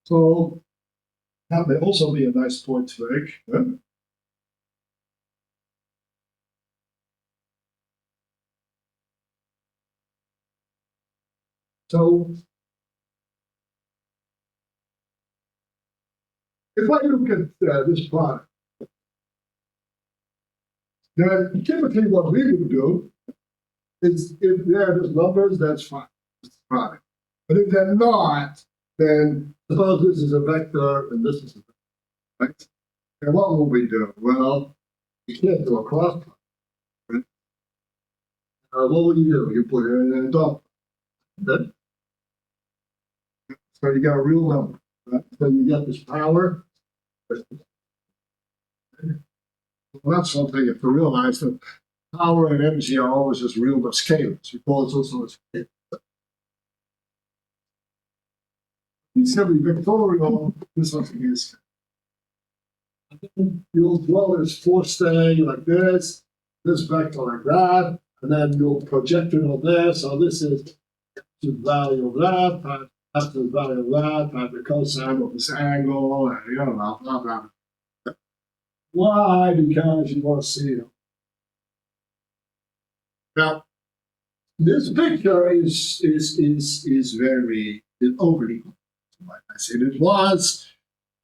So that may also be a nice point to make. Yeah? So if I look at this plot, then typically what we would do is if there are just numbers, that's fine. It's fine. But if they're not, then suppose this is a vector and this is a vector, right? And what will we do? Well, you can't do a cross product, right? What will you do? You put it in a dot. Then, so you got a real number, right? So you get this power. Well, that's something you have to realize that power and energy are always just real scalars. You call it also a scalar. It's going to be vectorial. This one is. You'll draw this force thing like this vector like that, and then you'll project it on this. So this is the value of that, times that's the value of that, times the cosine of this angle, and blah, blah, blah. Why? Because you want to see them. Now, this picture is very is overly complex. And it was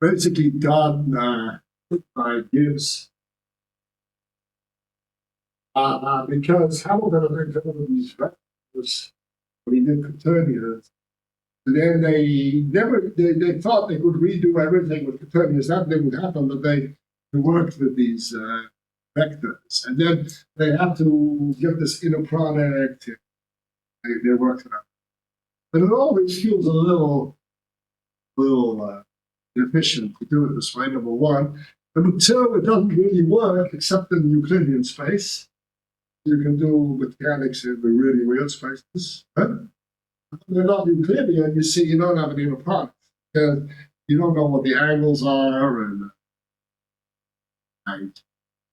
basically done by Gibbs because Hamilton had invented these vectors when he did Copernicus. And then they thought they could redo everything with Copernicus. That didn't happen, but they worked with these vectors. And then they had to get this inner product. They worked it out. But it always feels a little inefficient to do it this way, number one. Number two, it doesn't really work except in Euclidean space. You can do mechanics in the really weird spaces. Huh? They're not Euclidean, you see, you don't have an inner product. And you don't know what the angles are and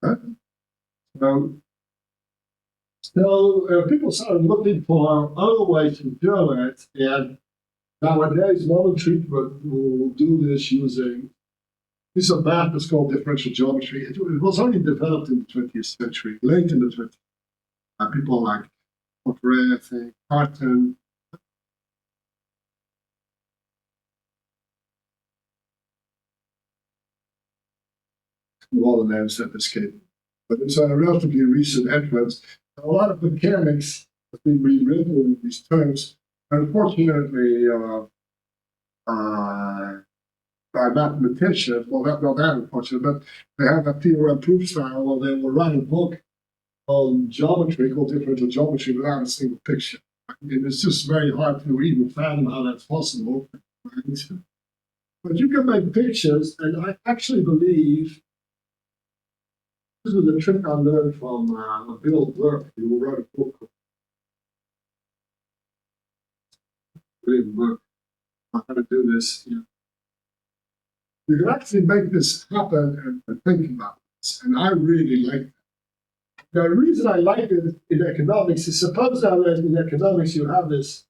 huh? So people started looking for other ways to do it, and nowadays modern treatment will do this using this of math is called differential geometry. It was only developed in the 20th century, late in the 20th. People like Poincaré, I think, Carton. All the names that escape. But it's a relatively recent entrance. A lot of mechanics has been rewritten in these terms. Unfortunately, by mathematicians, well, not that unfortunate, but they have a theorem proof style where they will write a book on geometry called differential geometry without a single picture. And it's just very hard to even fathom how that's possible. Right? But you can make pictures, and I actually believe this was a trick I learned from Bill Burke, who wrote a book called William Burke. I'm going to do this. You can actually make this happen and think about this, and I really like that. The reason I like it in economics is suppose that in economics you have this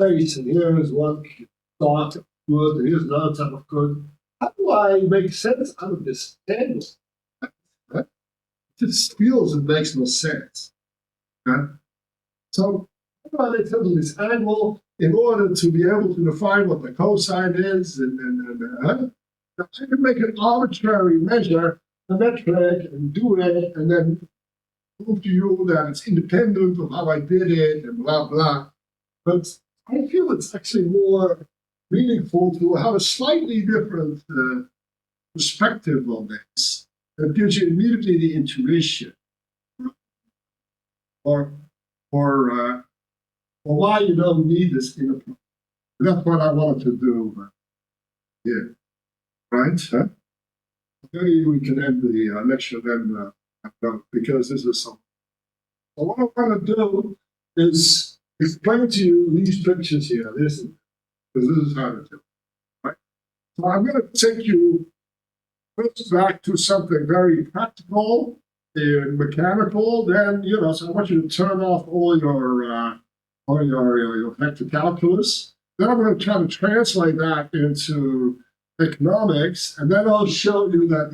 space, and here is one thought of good, and here's another type of good. How do I make sense out of this angle? It just feels it makes no sense. Right? So how do I tell this angle in order to be able to define what the cosine is, and I can make an arbitrary measure, a metric, and do it, and then prove to you that it's independent of how I did it, and blah, blah. But I feel it's actually more meaningful to have a slightly different perspective on this. That gives you immediately the intuition, or why you don't need this inner product. That's what I wanted to do here, right? Huh? Maybe we can end the lecture then, because this is something. So what I'm going to do is explain to you these pictures here. Because this is how to do it, right? So I'm going to take you first back to something very practical and mechanical. Then, so I want you to turn off all your vector calculus. Then I'm going to try to translate that into economics, and then I'll show you that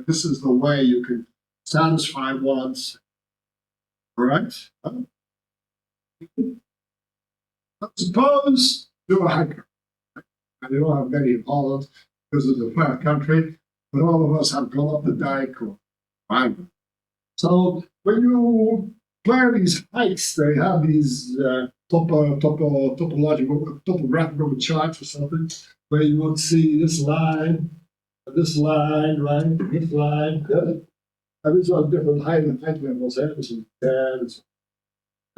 this is the way you can satisfy wants. All right? Suppose you're a hiker, and you don't have many in Holland because it's a flat country, but all of us have gone up the dike or climbed. So when you plan these hikes, they have these topographical charts or something, where you would see this line, right? This line, yeah. And these are different height levels. This is 10,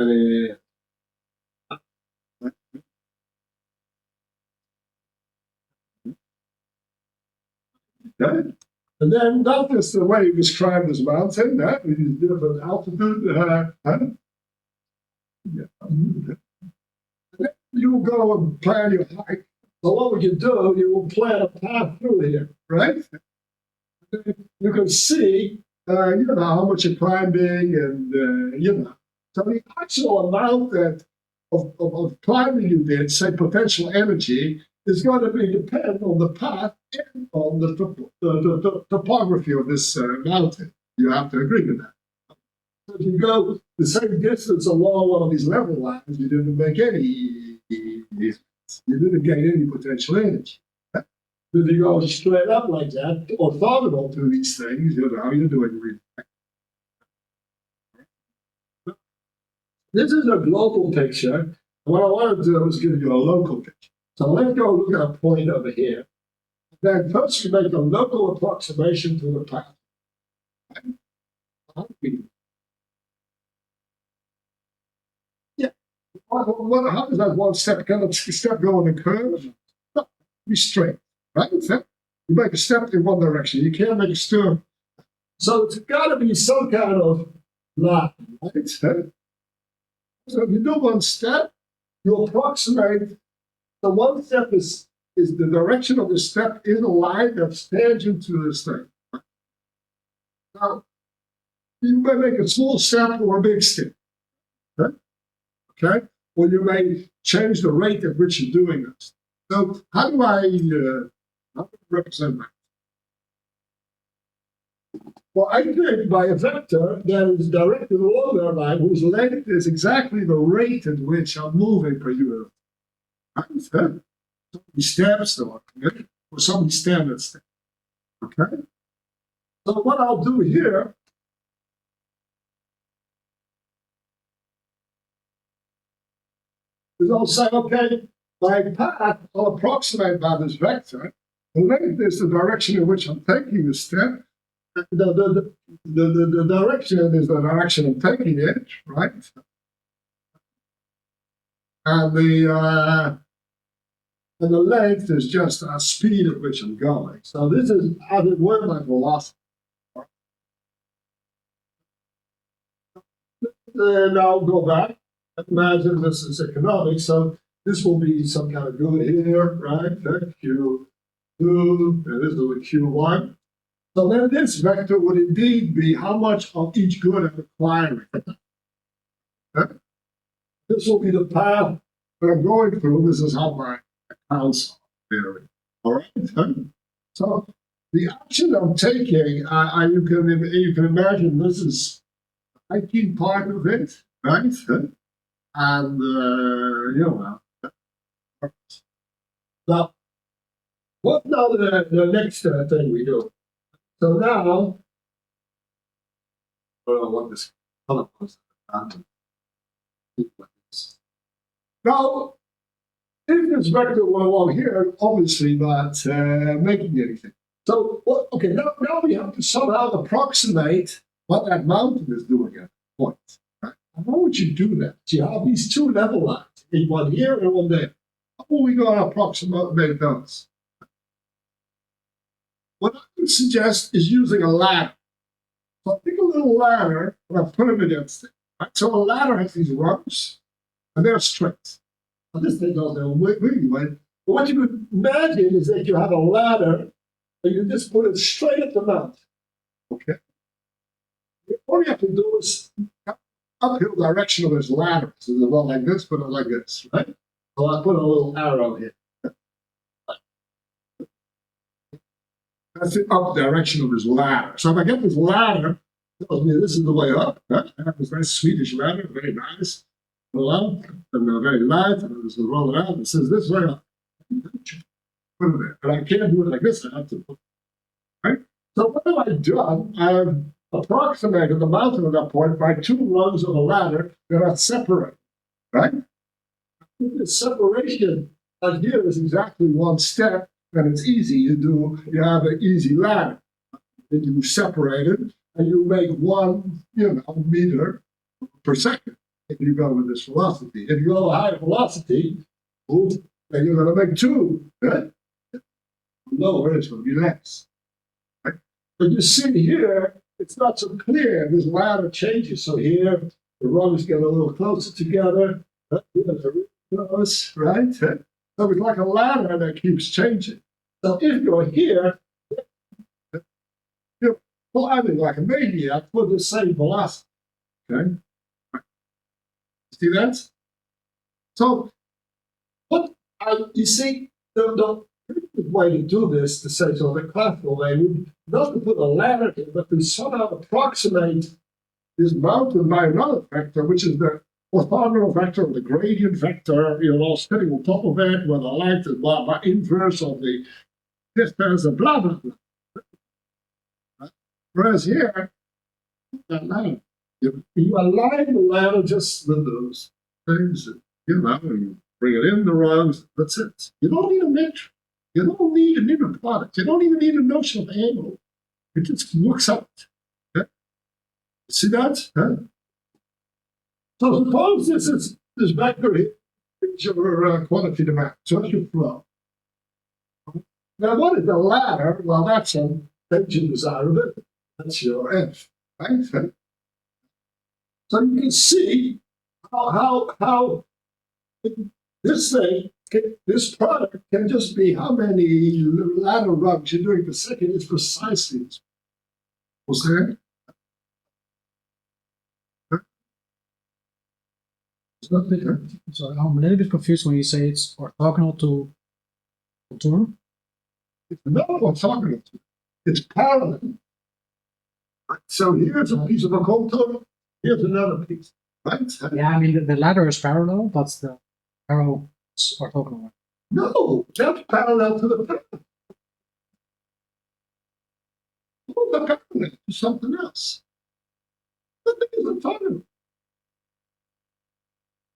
okay. And then that is the way you describe this mountain, with these different altitude. You go and plan your hike. So what would you do? You will plan a path through here, right? You can see, how much you're climbing, and So the actual amount of climbing you did, say potential energy, is going to be dependent on the path and on the topography of this mountain. You have to agree with that. So if you go the same distance along one of these level lines, you didn't make any You didn't gain any potential energy. If you go straight up like that, orthogonal to these things, you know, you're doing really. This is a global picture. What I want to do is give you a local picture. So let's go look at a point over here. Then first we make a local approximation to the path. Yeah. How does that one step go in the curve? No, be straight, right? You make a step in one direction. You can't make a step. So it's got to be some kind of line, right? So if you do one step, you approximate. So one step is the direction of the step in a line that's tangent to this thing. Now, you may make a small step or a big step. Okay? Or you may change the rate at which you're doing this. So how do I represent that? Well, I think by a vector that is directed along that line whose length is exactly the rate at which I'm moving per unit. Right? So many steps or so many standard steps. Okay? So what I'll do here is I'll say, okay, my path, I'll approximate by this vector. The length is the direction in which I'm taking the step. The direction is the direction I'm taking it, right? And the length is just the speed at which I'm going. So this is how it works my velocity. And I'll go back. Imagine this is economics, so this will be some kind of good here, right? Q2, and this is a Q1. So then this vector would indeed be how much of each good I'm acquiring. Okay? This will be the path that I'm going through. This is how my accounts vary. All right? So the action I'm taking, you can imagine this is the hiking part of it, right? And, Now, what now the next thing we do? So now, what this color was. Now, if this vector were along here, obviously not making anything. So, okay, now we have to somehow approximate what that mountain is doing at the point. Right? How would you do that? You have these two level lines, one here and one there. How are we going to approximate those? What I would suggest is using a ladder. So I take a little ladder and I put them against it. Right? So a ladder has these rungs, and they're straight. Now this thing goes there wiggly way. But what you could imagine is that you have a ladder, and you just put it straight at the mountain. Okay. All you have to do is uphill direction of this ladder. So it's not like this, but like this, right? So I put a little arrow here. That's the up direction of this ladder. So if I get this ladder, it tells me this is the way up. Right? I have this nice Swedish ladder, very nice, and very light, and this is roll it out, and it says this way up. Put it there. But I can't do it like this, I have to put it. Right? So what have I done? I've approximated the mountain at that point by two rungs of a ladder that are separated. Right? The separation here is exactly one step. And it's easy. You have an easy ladder. And you separate it, and you make 1 meter per second if you go with this velocity. If you go a higher velocity, then you're going to make 2. Right? Lower, it's going to be less. Right? But you see here, it's not so clear. This ladder changes. So here, the rungs get a little closer together. Right? Right? So it's like a ladder that keeps changing. So if you're here, you're climbing like a maniac with the same velocity. Okay? See that? So, you see, the way to do this, to say so the classical way, would not to put a ladder here, but to somehow approximate this mountain by another vector, which is the orthogonal vector, the gradient vector, sitting on top of it, where the length is by inverse of the distance, and blah, blah, blah. Right? Whereas here, that ladder, you align the ladder just with those things, you bring it in the rungs, that's it. You don't need a metric. You don't need an inner product. You don't even need a notion of angle. It just works out. Okay? See that? Huh? So suppose this vector here is your quantity demand. So that's your flow. Now what is the ladder? Well, that's a tangent desirability. That's your F, right? So you can see how this thing, this product can just be how many ladder rungs you're doing per second. It's precisely this. Was there? So I'm a little bit confused when you say it's orthogonal to contour. It's not orthogonal to. It's parallel. So here's a piece of a contour. Here's another piece. Right? Yeah, I mean the ladder is parallel, but the arrow is orthogonal. No, that's parallel to the parallel. Oh, the parallel to something else. Nothing is orthogonal.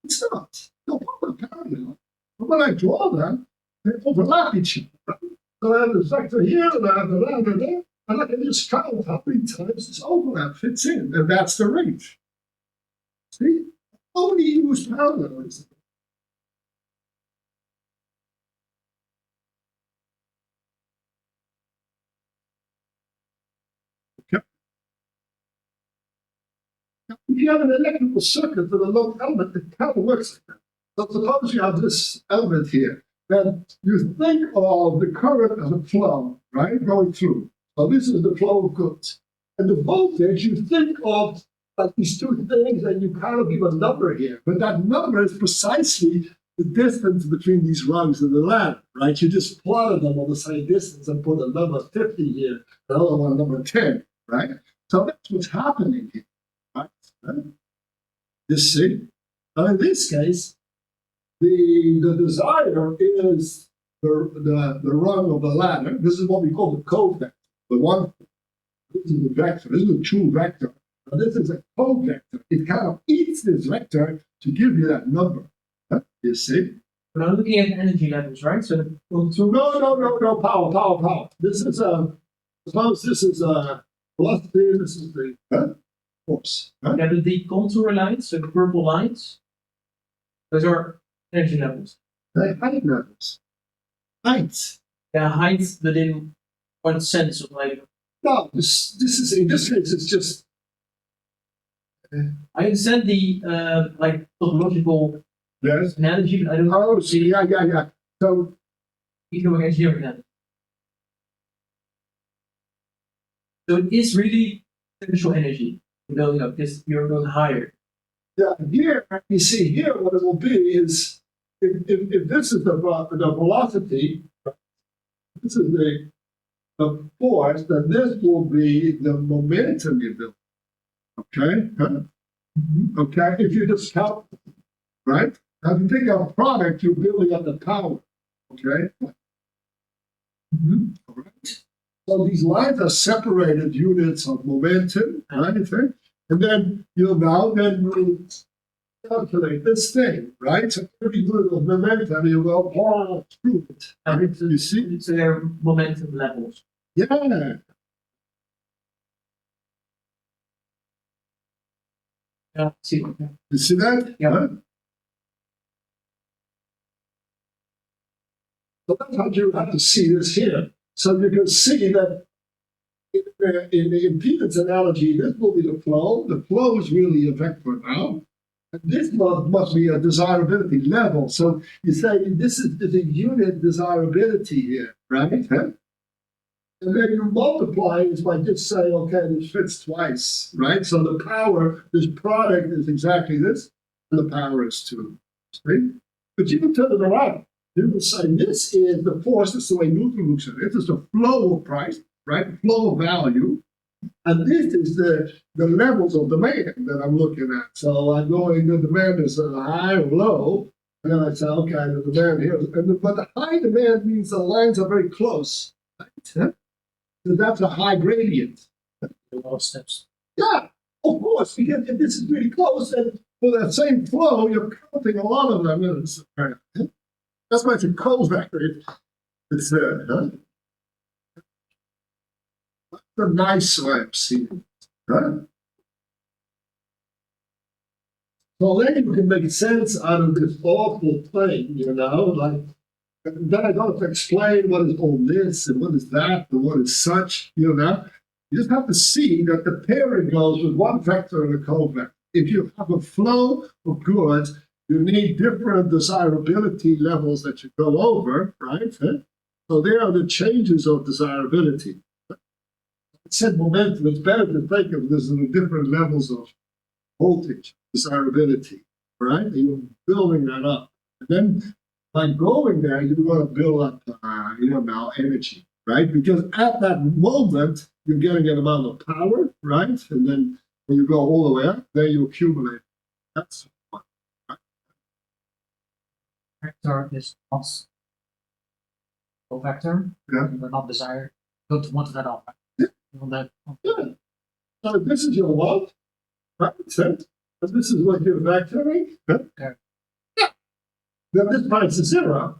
It's not. No, they're parallel. But when I draw them, they overlap each other. So I have the vector here, and I have the ladder there, and I can just count how many times this overlap fits in, and that's the range. See? Only use parallelism. Okay. Now, if you have an electrical circuit with a low element, it kind of works like that. So suppose you have this element here, then you think of the current as a flow, right, going through. So this is the flow of goods. And the voltage, you think of like these two things, and you kind of give a number here. But that number is precisely the distance between these rungs of the ladder, right? You just plotted them on the same distance and put a number 50 here, the other one number 10, right? So that's what's happening here, right? You see? Now in this case, the desire is the rung of the ladder. This is what we call the covector. The one, this is the vector. This is a true vector. Now this is a covector. It kind of eats this vector to give you that number. Huh? You see? We're now looking at energy levels, right? So No, power. This is suppose this is velocity. This is the force. Huh? yeah, the contour lines, so the purple lines, those are energy levels. The height levels. Height. Yeah, height within one sense of like. No, this is in this case. It's just. I understand the like topological Yes. analogy, but I don't Oh, see, yeah. So economic engineering that. So it is really potential energy. Building up because you're going higher. yeah, here you see here what it will be is if this is the velocity, this is the force, then this will be the momentum you build. Okay? Huh? Okay, if you just count, right? Now if you think of a product, you're building up the power. Okay? All right. So these lines are separated units of momentum, right? And then you'll calculate this thing, right? So every unit of momentum, you will all through it. Right? So you see? So there are momentum levels. Yeah. Yeah, see. You see that? Yeah. Huh? So that's how you have to see this here. So you can see that in the impedance analogy, this will be the flow. The flow is really a vector now. And this must be a desirability level. So you say this is the unit desirability here, right? Huh? And then you multiply it by just saying, okay, this fits twice, right? So the power, this product is exactly this, and the power is 2. See? But you can turn it around. You will say this is the force, this is the way Newton looks at it. This is the flow of price, right? The flow of value. And this is the levels of demand that I'm looking at. So I go in, the demand is high or low, and then I say, okay, the demand here. But the high demand means the lines are very close. Right? So that's a high gradient. A lot of steps. Yeah, of course, because if this is really close, and for that same flow, you're counting a lot of them. That's why it's a cone vector. It's the nice way of seeing it. Huh? So then you can make sense out of this awful thing, like then I don't have to explain what is all this and what is that and what is such, You just have to see that the pairing goes with one vector and a covector. If you have a flow of goods, you need different desirability levels that you go over, right? So there are the changes of desirability. I said momentum, it's better to think of this in different levels of voltage, desirability, right? And you're building that up. And then by going there, you're going to build up, now energy, right? Because at that moment, you're getting an amount of power, right? And then when you go all the way up, then you accumulate. That's fun, right? Vector is not vector. Yeah. You will not desire. Don't want that all. Yeah. You want that. Yeah. So this is your want, right? So this is what you're vectoring. Okay. Yeah. Then this price is zero.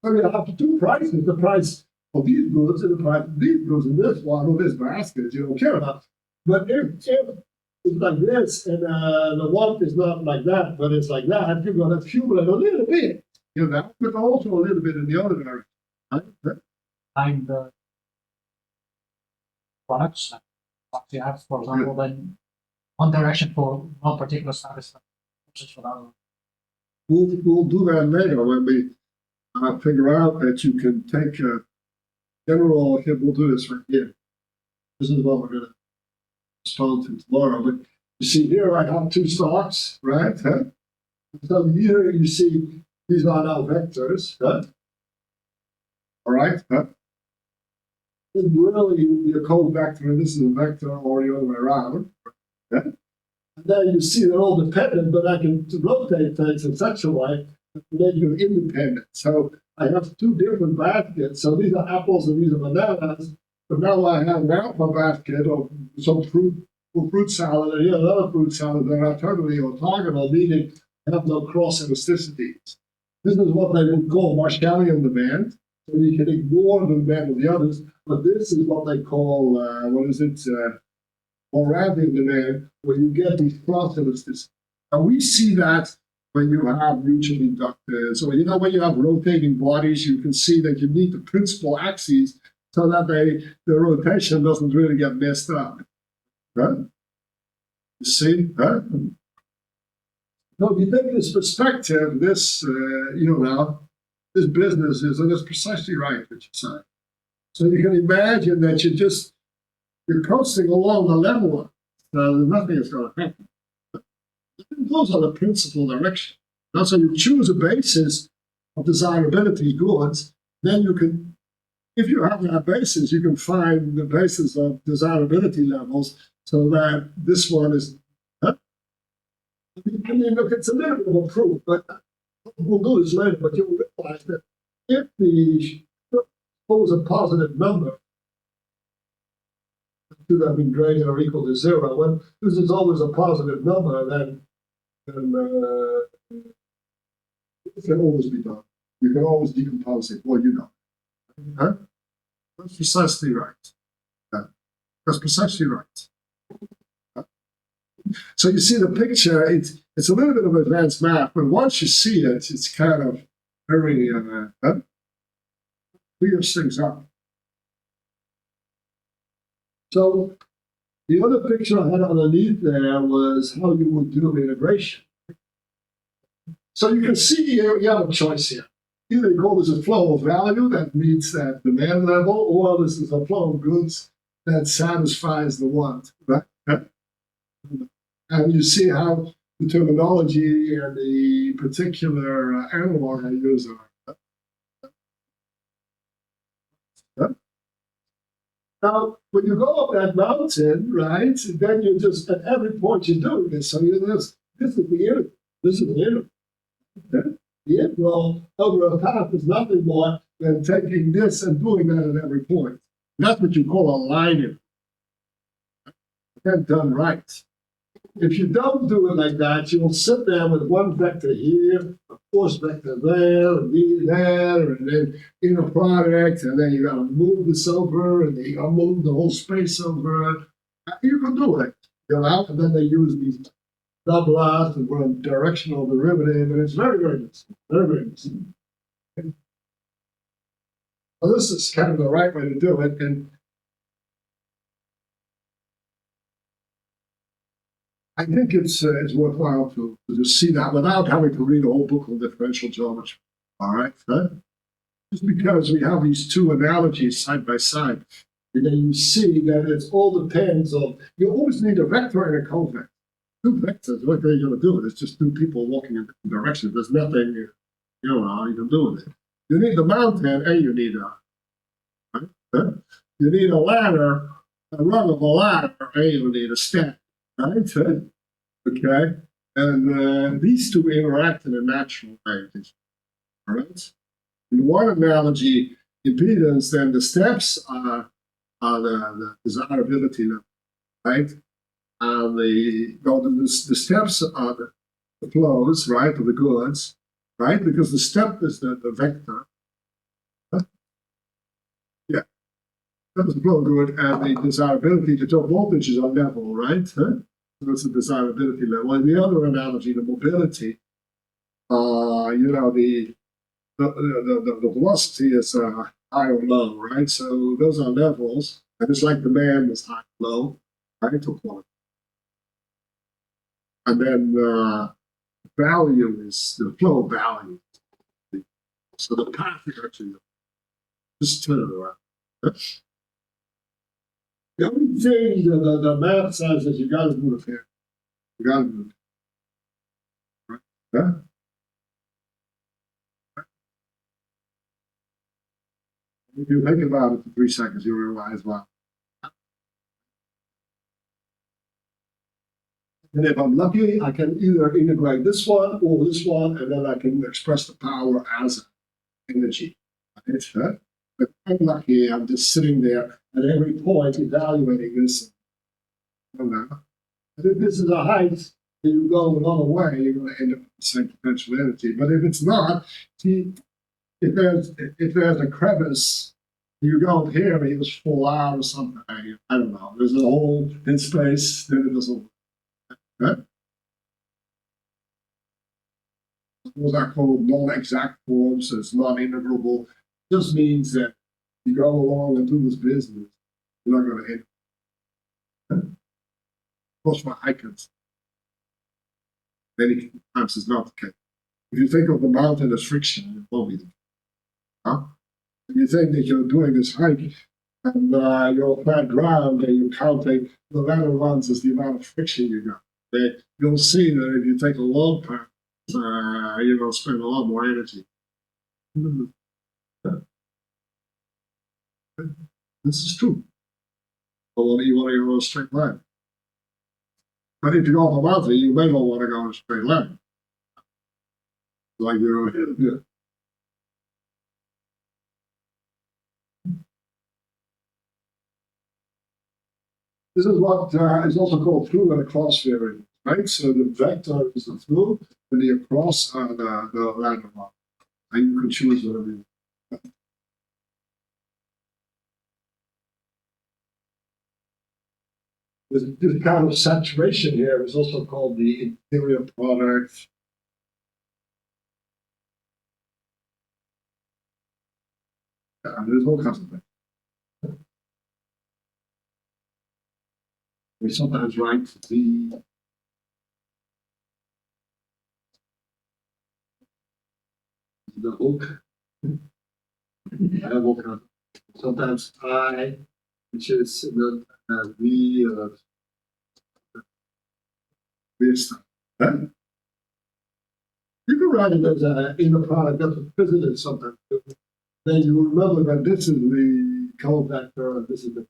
So you have two prices: the price of these goods and the price of these goods in this one or this basket. You don't care about. But if it's like this and the want is not like that, but it's like that, you're going to accumulate a little bit, but also a little bit in the other direction. Right? Find the products you have, for example, then one direction for one particular service, just for the other. We'll do that later when we figure out that you can take a general. Okay, we'll do this right here. This is what we're going to respond to tomorrow. But you see here, I have two stocks, right? So here you see these are now vectors. All right. It's really your code vector, and this is a vector, or the other way around. And then you see they're all dependent, but I can rotate things in such a way that make you independent. So I have two different baskets. So these are apples and these are bananas. But now I have an apple basket of some fruit salad, and another fruit salad that are totally orthogonal, meaning I have no cross elasticities. This is what they would call Marshallian demand. So you can ignore the demand of the others, but this is what they call, Moravian demand, where you get these cross elasticities. And we see that when you have mutual inductors, or when you have rotating bodies, you can see that you need the principal axes so that the rotation doesn't really get messed up. Right? You see? Right? So if you take this perspective, this, this business is, and it's precisely right what you say. So you can imagine that you're coasting along the level, so nothing is going to happen. Those are the principal direction. Now, so you choose a basis of desirability goods, then you can, if you have that basis, you can find the basis of desirability levels so that this one is. I mean, look, it's a little bit of a proof, but we'll do this later. But you'll realize that if the suppose a positive number should have been greater or equal to zero, when this is always a positive number, then it can always be done. You can always decompose it. Well, Huh? That's precisely right. That's precisely right. So you see the picture, it's a little bit of advanced math, but once you see it, it's kind of very clears things up. So the other picture I had underneath there was how you would do integration. So you can see you have a choice here. Either you call this a flow of value that meets that demand level, or this is a flow of goods that satisfies the want, right? And you see how the terminology and the particular analog I use are. Now, when you go up that mountain, right, then you just, at every point you do this, so this is the integral. This is the integral. Okay? The integral over a path is nothing more than taking this and doing that at every point. That's what you call a line integral. And done right. If you don't do it like that, you'll sit there with one vector here, a force vector there, and v there, and then inner product, and then you got to move this over, and then you got to move the whole space over. You can do it, and then they use these double-R's and run directional derivative, and it's very, very interesting. Very, very interesting. Well, this is kind of the right way to do it, and I think it's worthwhile to just see that without having to read a whole book on differential geometry. All right, just because we have these two analogies side by side, and then you see that it all depends on. You always need a vector and a covector. Two vectors. What are you going to do? It's just two people walking in different directions. There's nothing you can do with it. You need the mountain, and you need you need a ladder, a rung of a ladder, and you need a step. Right? Okay. And these two interact in a natural way. All right. In one analogy, impedance, then the steps are the desirability level, right? And the steps are the flows, right, of the goods, right? Because the step is the vector. Yeah. That is the flow good, and the desirability, the top voltages are level, right? So it's a desirability level. In the other analogy, the mobility, the velocity is high or low, right? So those are levels, and it's like demand is high or low, right? To quality. And then value is the flow value. So the path is actually just turn it around. The only thing the math says is you got to move here. You got to move. Right? Yeah? If you think about it for 3 seconds, you realize, wow. And if I'm lucky, I can either integrate this one or this one, and then I can express the power as energy. Right? But I'm lucky, I'm just sitting there at every point evaluating this. And if this is a height, and you go another way, you're going to end up with the same potential energy. But if it's not, see, if there's a crevice, you go here and you just fall out or something. I don't know. There's a hole in space, then it doesn't work. Right? Those are called non-exact forms, so it's non-integrable. It just means that you go along and do this business, you're not going to hit. Of course, for icons, many times it's not the case. If you think of the mountain as friction, it won't be the case. Huh? If you think that you're doing this hike and you're on flat ground and you're counting the ladder runs as the amount of friction you got, you'll see that if you take a long path, you're going to spend a lot more energy. This is true. Well, you want to go in a straight line. But if you go up a mountain, you may not want to go in a straight line. Like you're here. This is what is also called through and across variance, right? So the vector is the through, and the across are the ladder line. And you can choose whatever you want. This kind of saturation here is also called the interior product. There's all kinds of things. We sometimes write the hook. I have all kinds. Sometimes I, which is the weird stuff. Huh? You can write it as an inner product. That's what physics sometimes do. Then you remember that this is the covector and this is the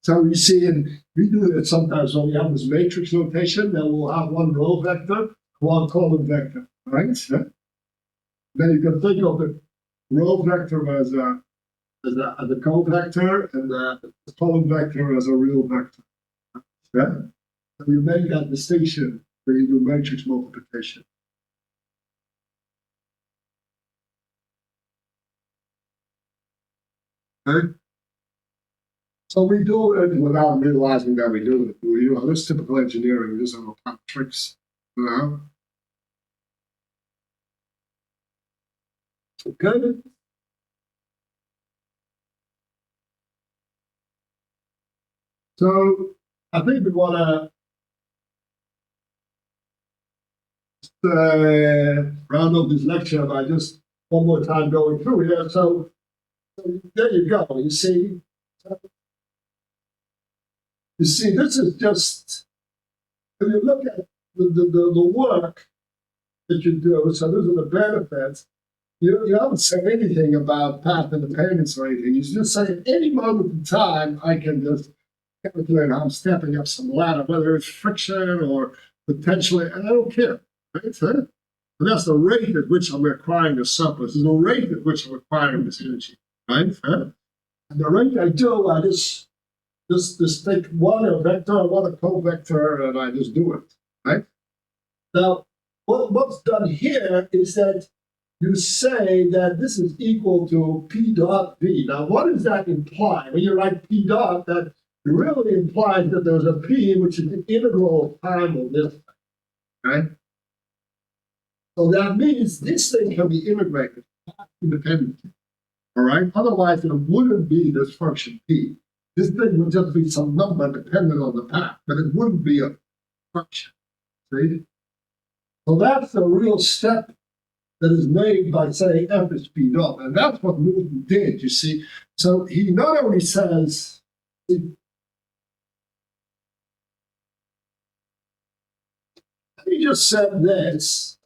So you see, and we do it sometimes when we have this matrix notation, then we'll have one row vector, one column vector, right? Then you can think of the row vector as a covector and the column vector as a real vector. Yeah? So you make that distinction when you do matrix multiplication. Okay? So we do it without realizing that we do it. You know, this is typical engineering. These are all kind of tricks. You know? Okay. So I think we want to round up this lecture by just one more time going through here. So there you go. You see, this is just, when you look at the work that you do, so those are the benefits. You haven't said anything about path independence or anything. You just say at any moment in time, I can just calculate how I'm stepping up some ladder, whether it's friction or potentially, and I don't care. Right? So that's the rate at which I'm acquiring the surplus. There's the rate at which I'm acquiring this energy. Right? And the rate I do, I just take one vector, one a covector, and I just do it. Right? Now, what's done here is that you say that this is equal to P dot V. Now, what does that imply? When you write P dot, that really implies that there's a P, which is the integral of time of this thing, right? So that means this thing can be integrated independently, all right? Otherwise, it wouldn't be this function P. This thing would just be some number dependent on the path, but it wouldn't be a function, see? So that's the real step that is made by saying F is P dot. And that's what Newton did, you see. So he not only says, he just said this.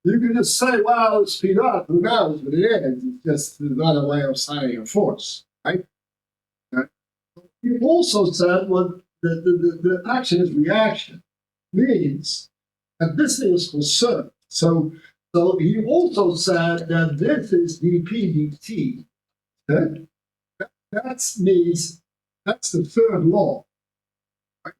You can just say, well, it's P dot. Who knows what it is? It's just another way of saying a force, right? He also said what the action is reaction means that this thing is conserved. So he also said that this is dp dt. Okay? That means that's the third law. Right?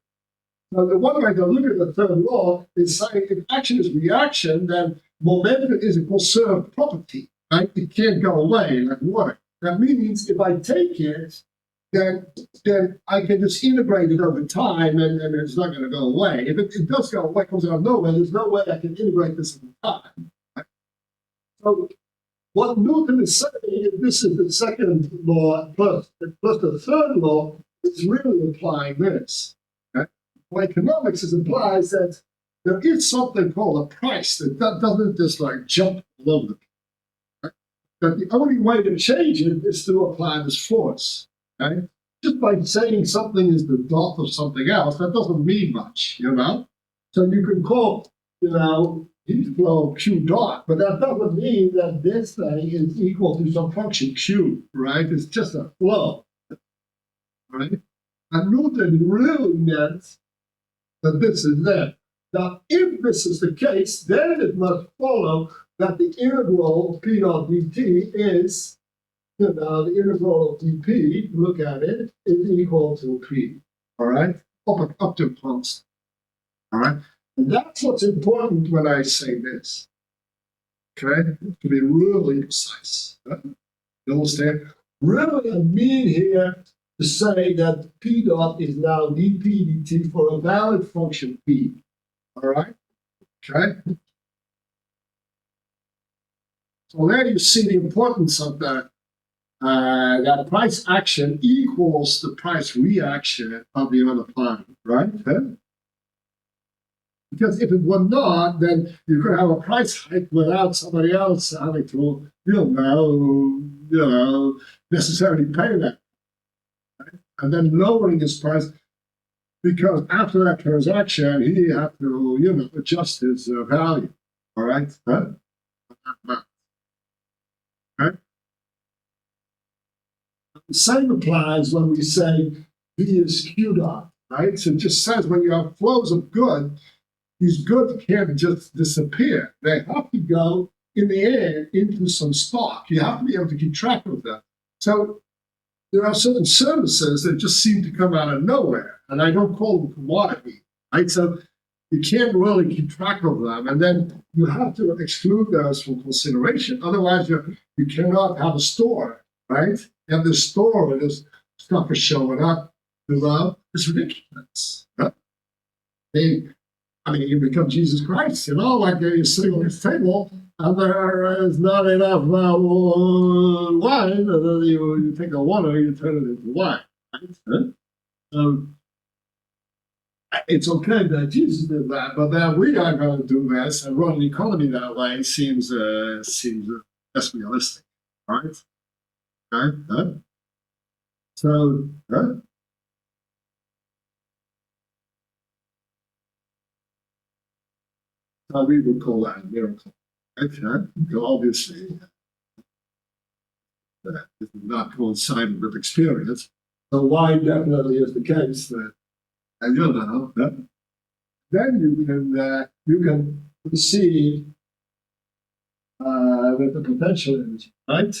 Now, the one way to look at the third law is saying if action is reaction, then momentum is a conserved property. Right? It can't go away like water. That means if I take it, then I can just integrate it over time and it's not going to go away. If it does go away, it comes out of nowhere, there's no way I can integrate this over time. Right? So what Newton is saying is this is the second law plus the third law is really implying this. Right? Well, economics implies that there is something called a price that doesn't just like jump all over the place. Right? But the only way to change it is to apply this force. Okay? Just by saying something is the dot of something else, that doesn't mean much, you know? So you can call, heat flow Q dot, but that doesn't mean that this thing is equal to some function Q, right? It's just a flow, right? And Newton really meant that this is that. Now, if this is the case, then it must follow that the integral of P dot dt is the integral of dp, look at it, is equal to p, all right? Up to constant, all right? And that's what's important when I say this, okay? To be really precise, you understand? Really, I mean here to say that p dot is now dp dt for a valid function p, all right? Okay? So there you see the importance of that. That price action equals the price reaction of the other party, right? Because if it were not, then you could have a price hike without somebody else having to, necessarily pay that. Right? And then lowering his price, because after that transaction, he had to, adjust his value, all right? Right? the same applies when we say V is Q dot, right? So it just says when you have flows of good, these goods can't just disappear. They have to go in the air into some stock. You have to be able to keep track of them. So there are certain services that just seem to come out of nowhere, and I don't call them commodity, right? So you can't really keep track of them, and then you have to exclude those from consideration. Otherwise, you cannot have a store, right? And the store, this stuff is showing up below. It's ridiculous. Huh? You become Jesus Christ, like you're sitting on this table, and there is not enough wine, and then you take the water, you turn it into wine. Right? It's okay that Jesus did that, but that we are going to do this and run the economy that way seems less realistic, right? Okay. So, we would call that a miracle. Okay. Obviously, that is not coincided with experience. So why definitely is the case that, and then you can proceed with the potential energy, right?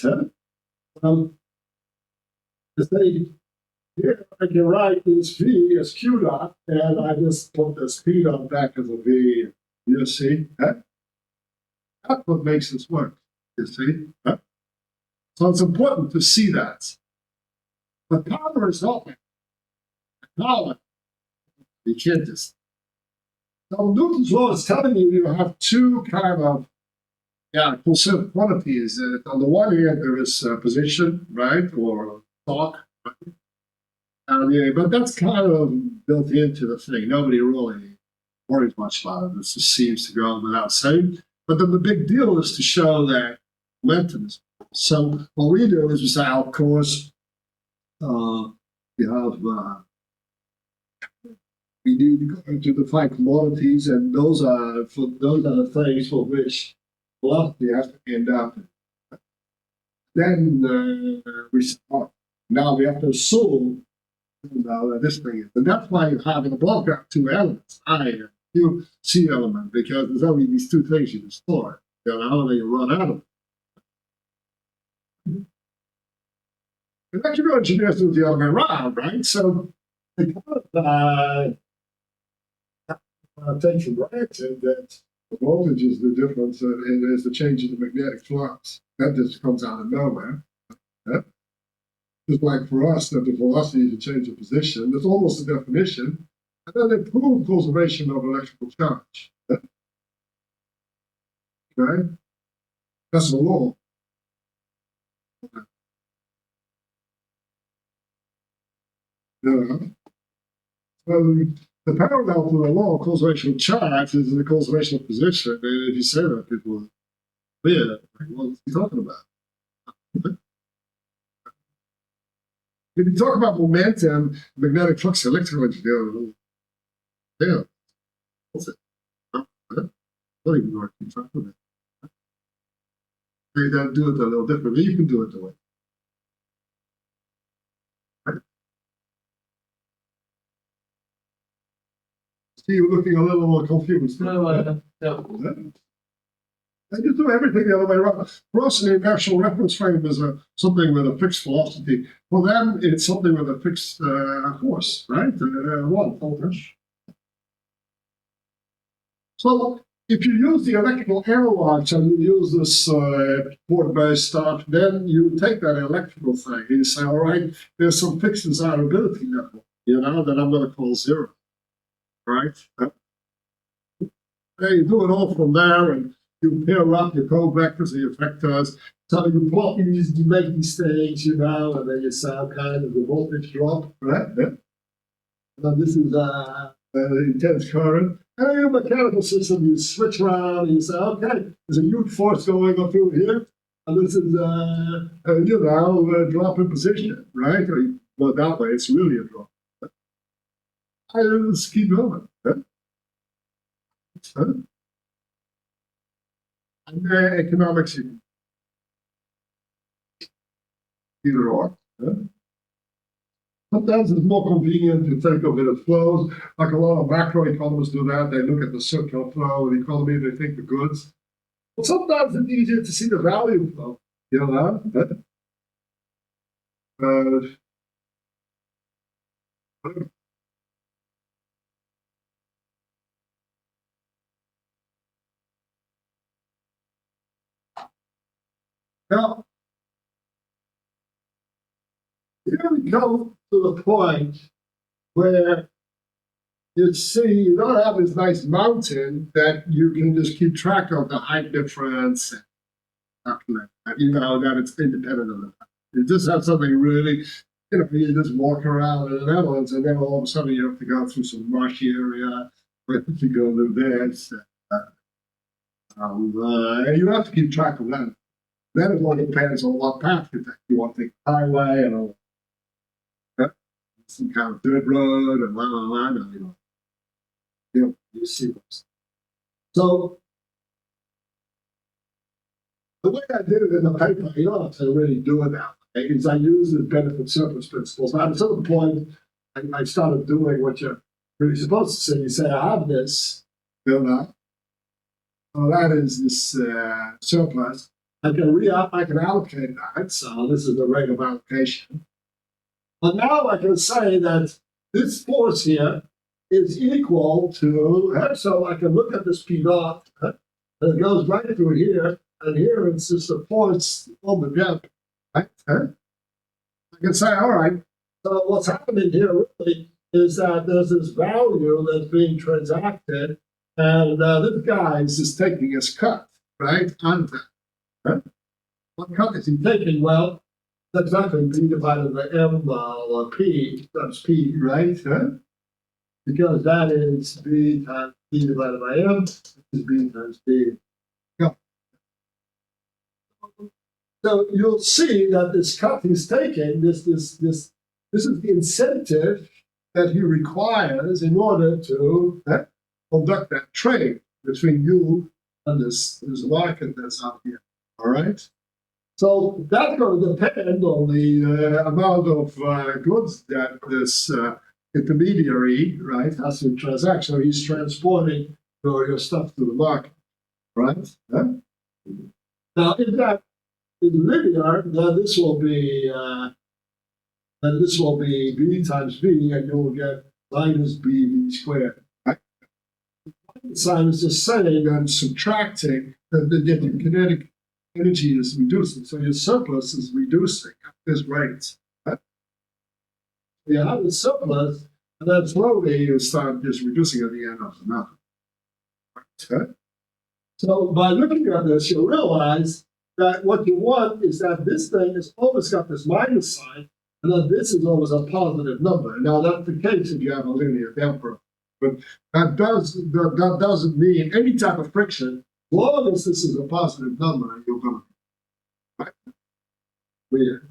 To say here I can write this V as Q dot, and I just put this P dot back as a V. You see, that's what makes this work. You see, so it's important to see that. But power is not power. You can't just. So Newton's law is telling you have two kind of conserved quantities. On the one hand, there is position, right, or torque, right? But that's kind of built into the thing. Nobody really worries much about it. This just seems to go without saying. But then the big deal is to show that momentum is. So what we do is we say, of course, we need to define commodities, and those are the things for which velocity has to end up. Then we say, now we have to assume this thing is, and that's why you have in the block graph two elements, I and Q, C element, because there's only these two things you can store. How do you run out of it? Electrical engineers do the other way around, right? So they take for granted that the voltage is the difference and there's the change in the magnetic flux. That just comes out of nowhere. Just like for us, that the velocity is a change of position. That's almost a definition. And then they prove conservation of electrical charge. Okay? That's the law. So the parallel to the law of conservation of charge is the conservation of position. And if you say that, people are weird. Like, what's he talking about? If you talk about momentum, magnetic flux, electrical engineering, what's it? Don't even know what you're talking about. They don't do it a little differently. You can do it the way. See, you're looking a little more confused. No. They just do everything the other way around. For us, an inertial reference frame is something with a fixed velocity. For them, it's something with a fixed force, right? Voltage. So if you use the electrical analog, so you use this port-based stuff, then you take that electrical thing and you say, all right, there's some fixed desirability level, that I'm going to call zero, right? You do it all from there, and you pair up your covectors and your vectors. So you plot these, you make these things, and then you say, okay, there's a voltage drop, right? And this is intense current. And in your mechanical system, you switch around and you say, okay, there's a huge force going up through here, and this is, a drop in position, right? Well, that way, it's really a drop. I just keep going. And economics, either or. Sometimes it's more convenient to think of it as flows, like a lot of macroeconomists do that. They look at the circular flow of the economy, they think the goods. But sometimes it's easier to see the value flow, you know? Now, here we go to the point where you see you don't have this nice mountain that you can just keep track of the height difference and calculate that, you know, that it's independent of that. You just have something really, you know, you just walk around in the Netherlands and then all of a sudden you have to go through some marshy area, where you go to this. And you have to keep track of that. Then it all depends on what path you take. You want to take the highway and all some kind of dirt road and you see those. So the way I did it in the paper, you don't have to really do it now, is I use the benefit surplus principles. Now, at a certain point, I started doing what you're really supposed to say. You say, I have this, you know, so that is this surplus. I can allocate that, so this is the rate of allocation. But now I can say that this force here is equal to, so I can look at this P dot, and it goes right through here, and here it's just a force on the gap, right? I can say, all right, so what's happening here really is that there's this value that's being transacted, and this guy is just taking his cut, right? On that. Right? What cut is he taking? Well, that's exactly P divided by M or P times P, right? Because that is B times P divided by M, which is B times P. Yeah. So you'll see that this cut he's taking, this is the incentive that he requires in order to conduct that trade between you and this market that's out here. All right. So that's going to depend on the amount of goods that this intermediary, right, has to transact. So he's transporting your stuff to the market, right? Now, if that is linear, then this will be B times B, and you will get minus BV squared. Right? The sign is just saying I'm subtracting the kinetic energy is reducing, so your surplus is reducing at this rate. Right? You have a surplus, and then slowly you start just reducing at the end of the month. Right? So by looking at this, you'll realize that what you want is that this thing has always got this minus sign, and that this is always a positive number. Now that's the case if you have a linear damper, but that doesn't mean any type of friction. As long as this is a positive number, you're going to be right? Weird.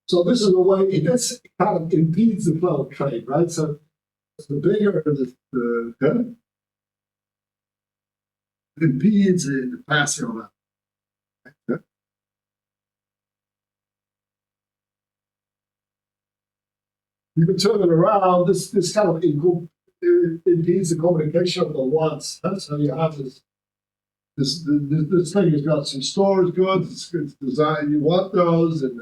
So this is the way this kind of impedes the flow of trade, right? So the bigger the impedes the passing of that. Right? You can turn it around. This kind of impedes the communication of the wants. So you have this thing has got some storage goods. It's designed. You want those, and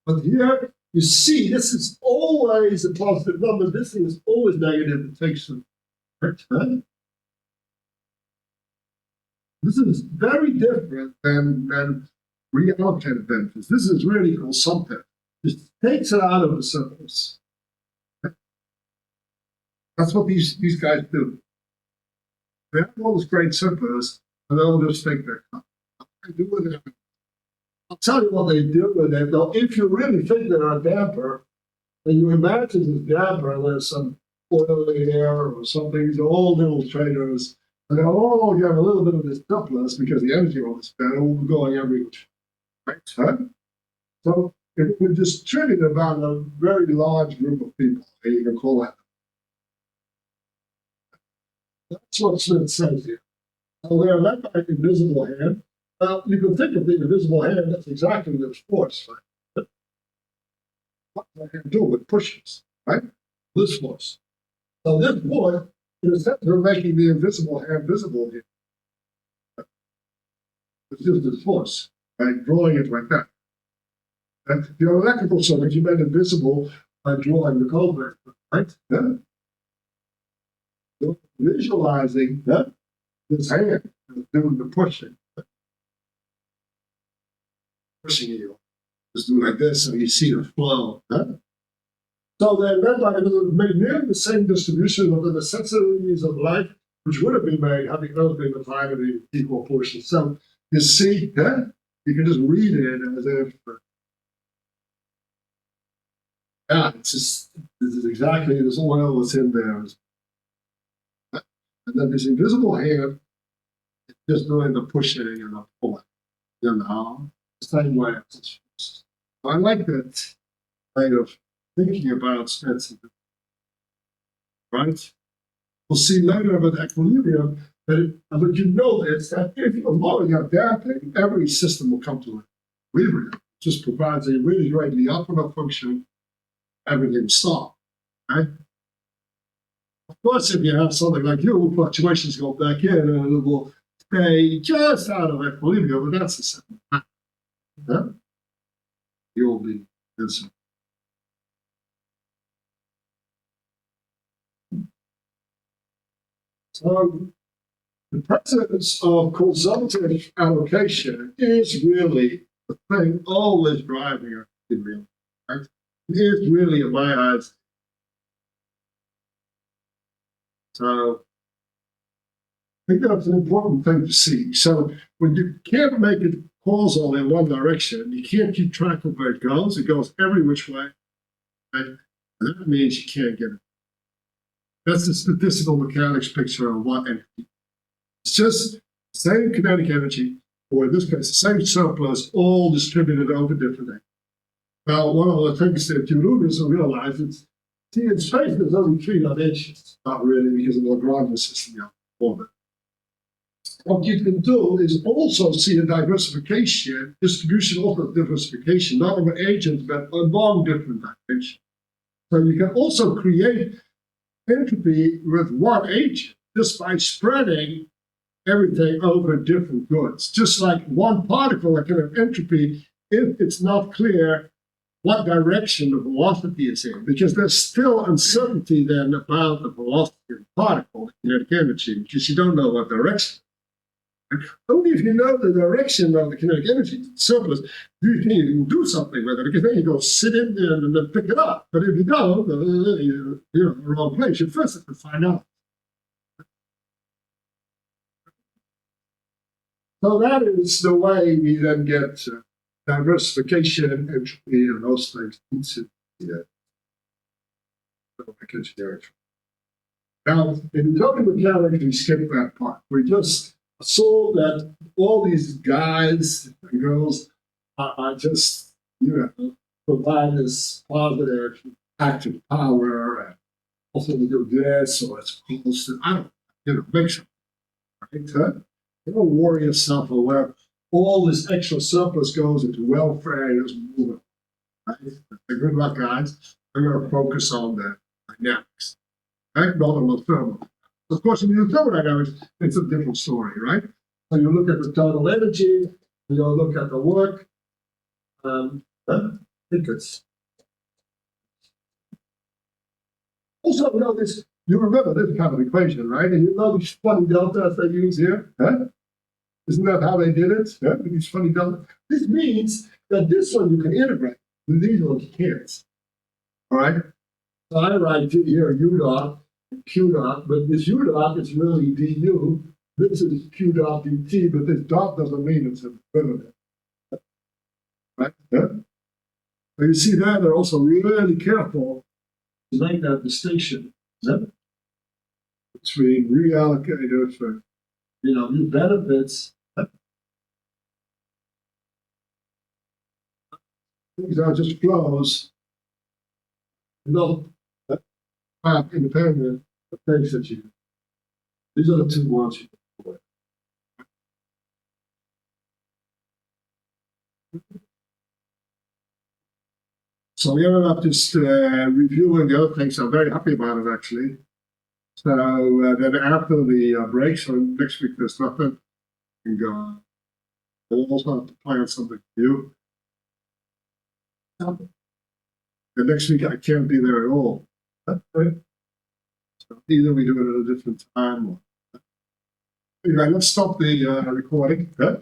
but here you see this is always a positive number. This thing is always negative. It takes some. Right? This is very different than reallocated benefits. This is really consumptive. Just takes it out of the surplus. That's what these guys do. They have all this great surplus, and they'll just take their cut. What they do with it? I'll tell you what they do with it. Though, if you really think they're a damper, and you imagine this damper, and there's some oil in there or something, these are all little traders. And they'll all get a little bit of this surplus because the energy will be spent, will be going every which. Right? So it would distribute about a very large group of people. You can call that. That's what Smith says here. So they are led by an invisible hand. Now, you can think of the invisible hand as exactly this force, right? What does that do? It pushes, right? This force. So this force, in a sense, we're making the invisible hand visible here. It's just this force, right? Drawing it like that. And your electrical circuit, you made it visible by drawing the code vector, right? Yeah. You're visualizing this hand doing the pushing. Pushing you. Just do like this, so you see the flow. Huh? So then that would make nearly the same distribution of the necessities of life, which would have been made had it not been divided in equal portions. So you see, you can just read it as if, it's just, this is exactly this oil that's in there. And then this invisible hand is just doing the pushing and the pulling, the same way as it's supposed to. I like that kind of thinking about Spencer, right? We'll see later about equilibrium, but you know this, that if you're lowering your damping, every system will come to equilibrium. It just provides a really greatly optimal function, everything stops, right? Of course, if you have something like you, fluctuations go back in and it will stay just out of equilibrium, but that's the same. Huh? You'll be this. So the presence of causative allocation is really the thing always driving equilibrium, right? It is really, in my eyes. So I think that's an important thing to see. So when you can't make it causal in one direction, you can't keep track of where it goes. It goes every which way. Right? And that means you can't get it. That's the statistical mechanics picture of what entropy. It's just the same kinetic energy, or in this case, the same surplus, all distributed over different things. Now, one of the things that you lose and realize is, see, in space, there's only three dimensions. Not really, because of the Lagrange system you have to form it. What you can do is also see a distribution of diversification, not of agents, but among different dimensions. So you can also create entropy with one agent just by spreading everything over different goods. Just like one particle that can have entropy, if it's not clear what direction the velocity is in, because there's still uncertainty then about the velocity of the particle, kinetic energy, because you don't know what direction. And only if you know the direction of the kinetic energy surplus, do you think you can do something with it, because then you go sit in there and then pick it up. But if you don't, you're in the wrong place. You first have to find out. So that is the way we then get diversification, entropy, and those things into the engineering. Now, in Newtonian mechanics, we skip that part. We just assume that all these guys and girls are just, provide this positive active power, and also we do this, or it's close to, I don't, make sure. Right? You don't worry yourself about where all this extra surplus goes into welfare and just move it. Right? Good luck, guys. I'm going to focus on the dynamics, right? Not on the thermal. Of course, in the thermodynamics, it's a different story, right? So you look at the total energy, you look at the work. I think it's also, this. You remember this kind of equation, right? And you know these funny deltas they use here, huh? Isn't that how they did it? Yeah, with these funny deltas. This means that this one you can integrate, and these ones you can't. All right. So I write here U dot, Q dot, but this U dot is really du. This is Q dot dt, but this dot doesn't mean it's a derivative. Right? Yeah? So you see that they're also really careful to make that distinction between reallocated for new benefits. These are just flows, not path independent of things that you. These are the two ones you can avoid. So we ended up just reviewing the other things. I'm very happy about it actually. So then after the break, so next week there's nothing. You can go. We'll also have to plan something new. The next week I can't be there at all. Right? So either we do it at a different time or. Anyway, let's stop the recording. Yeah?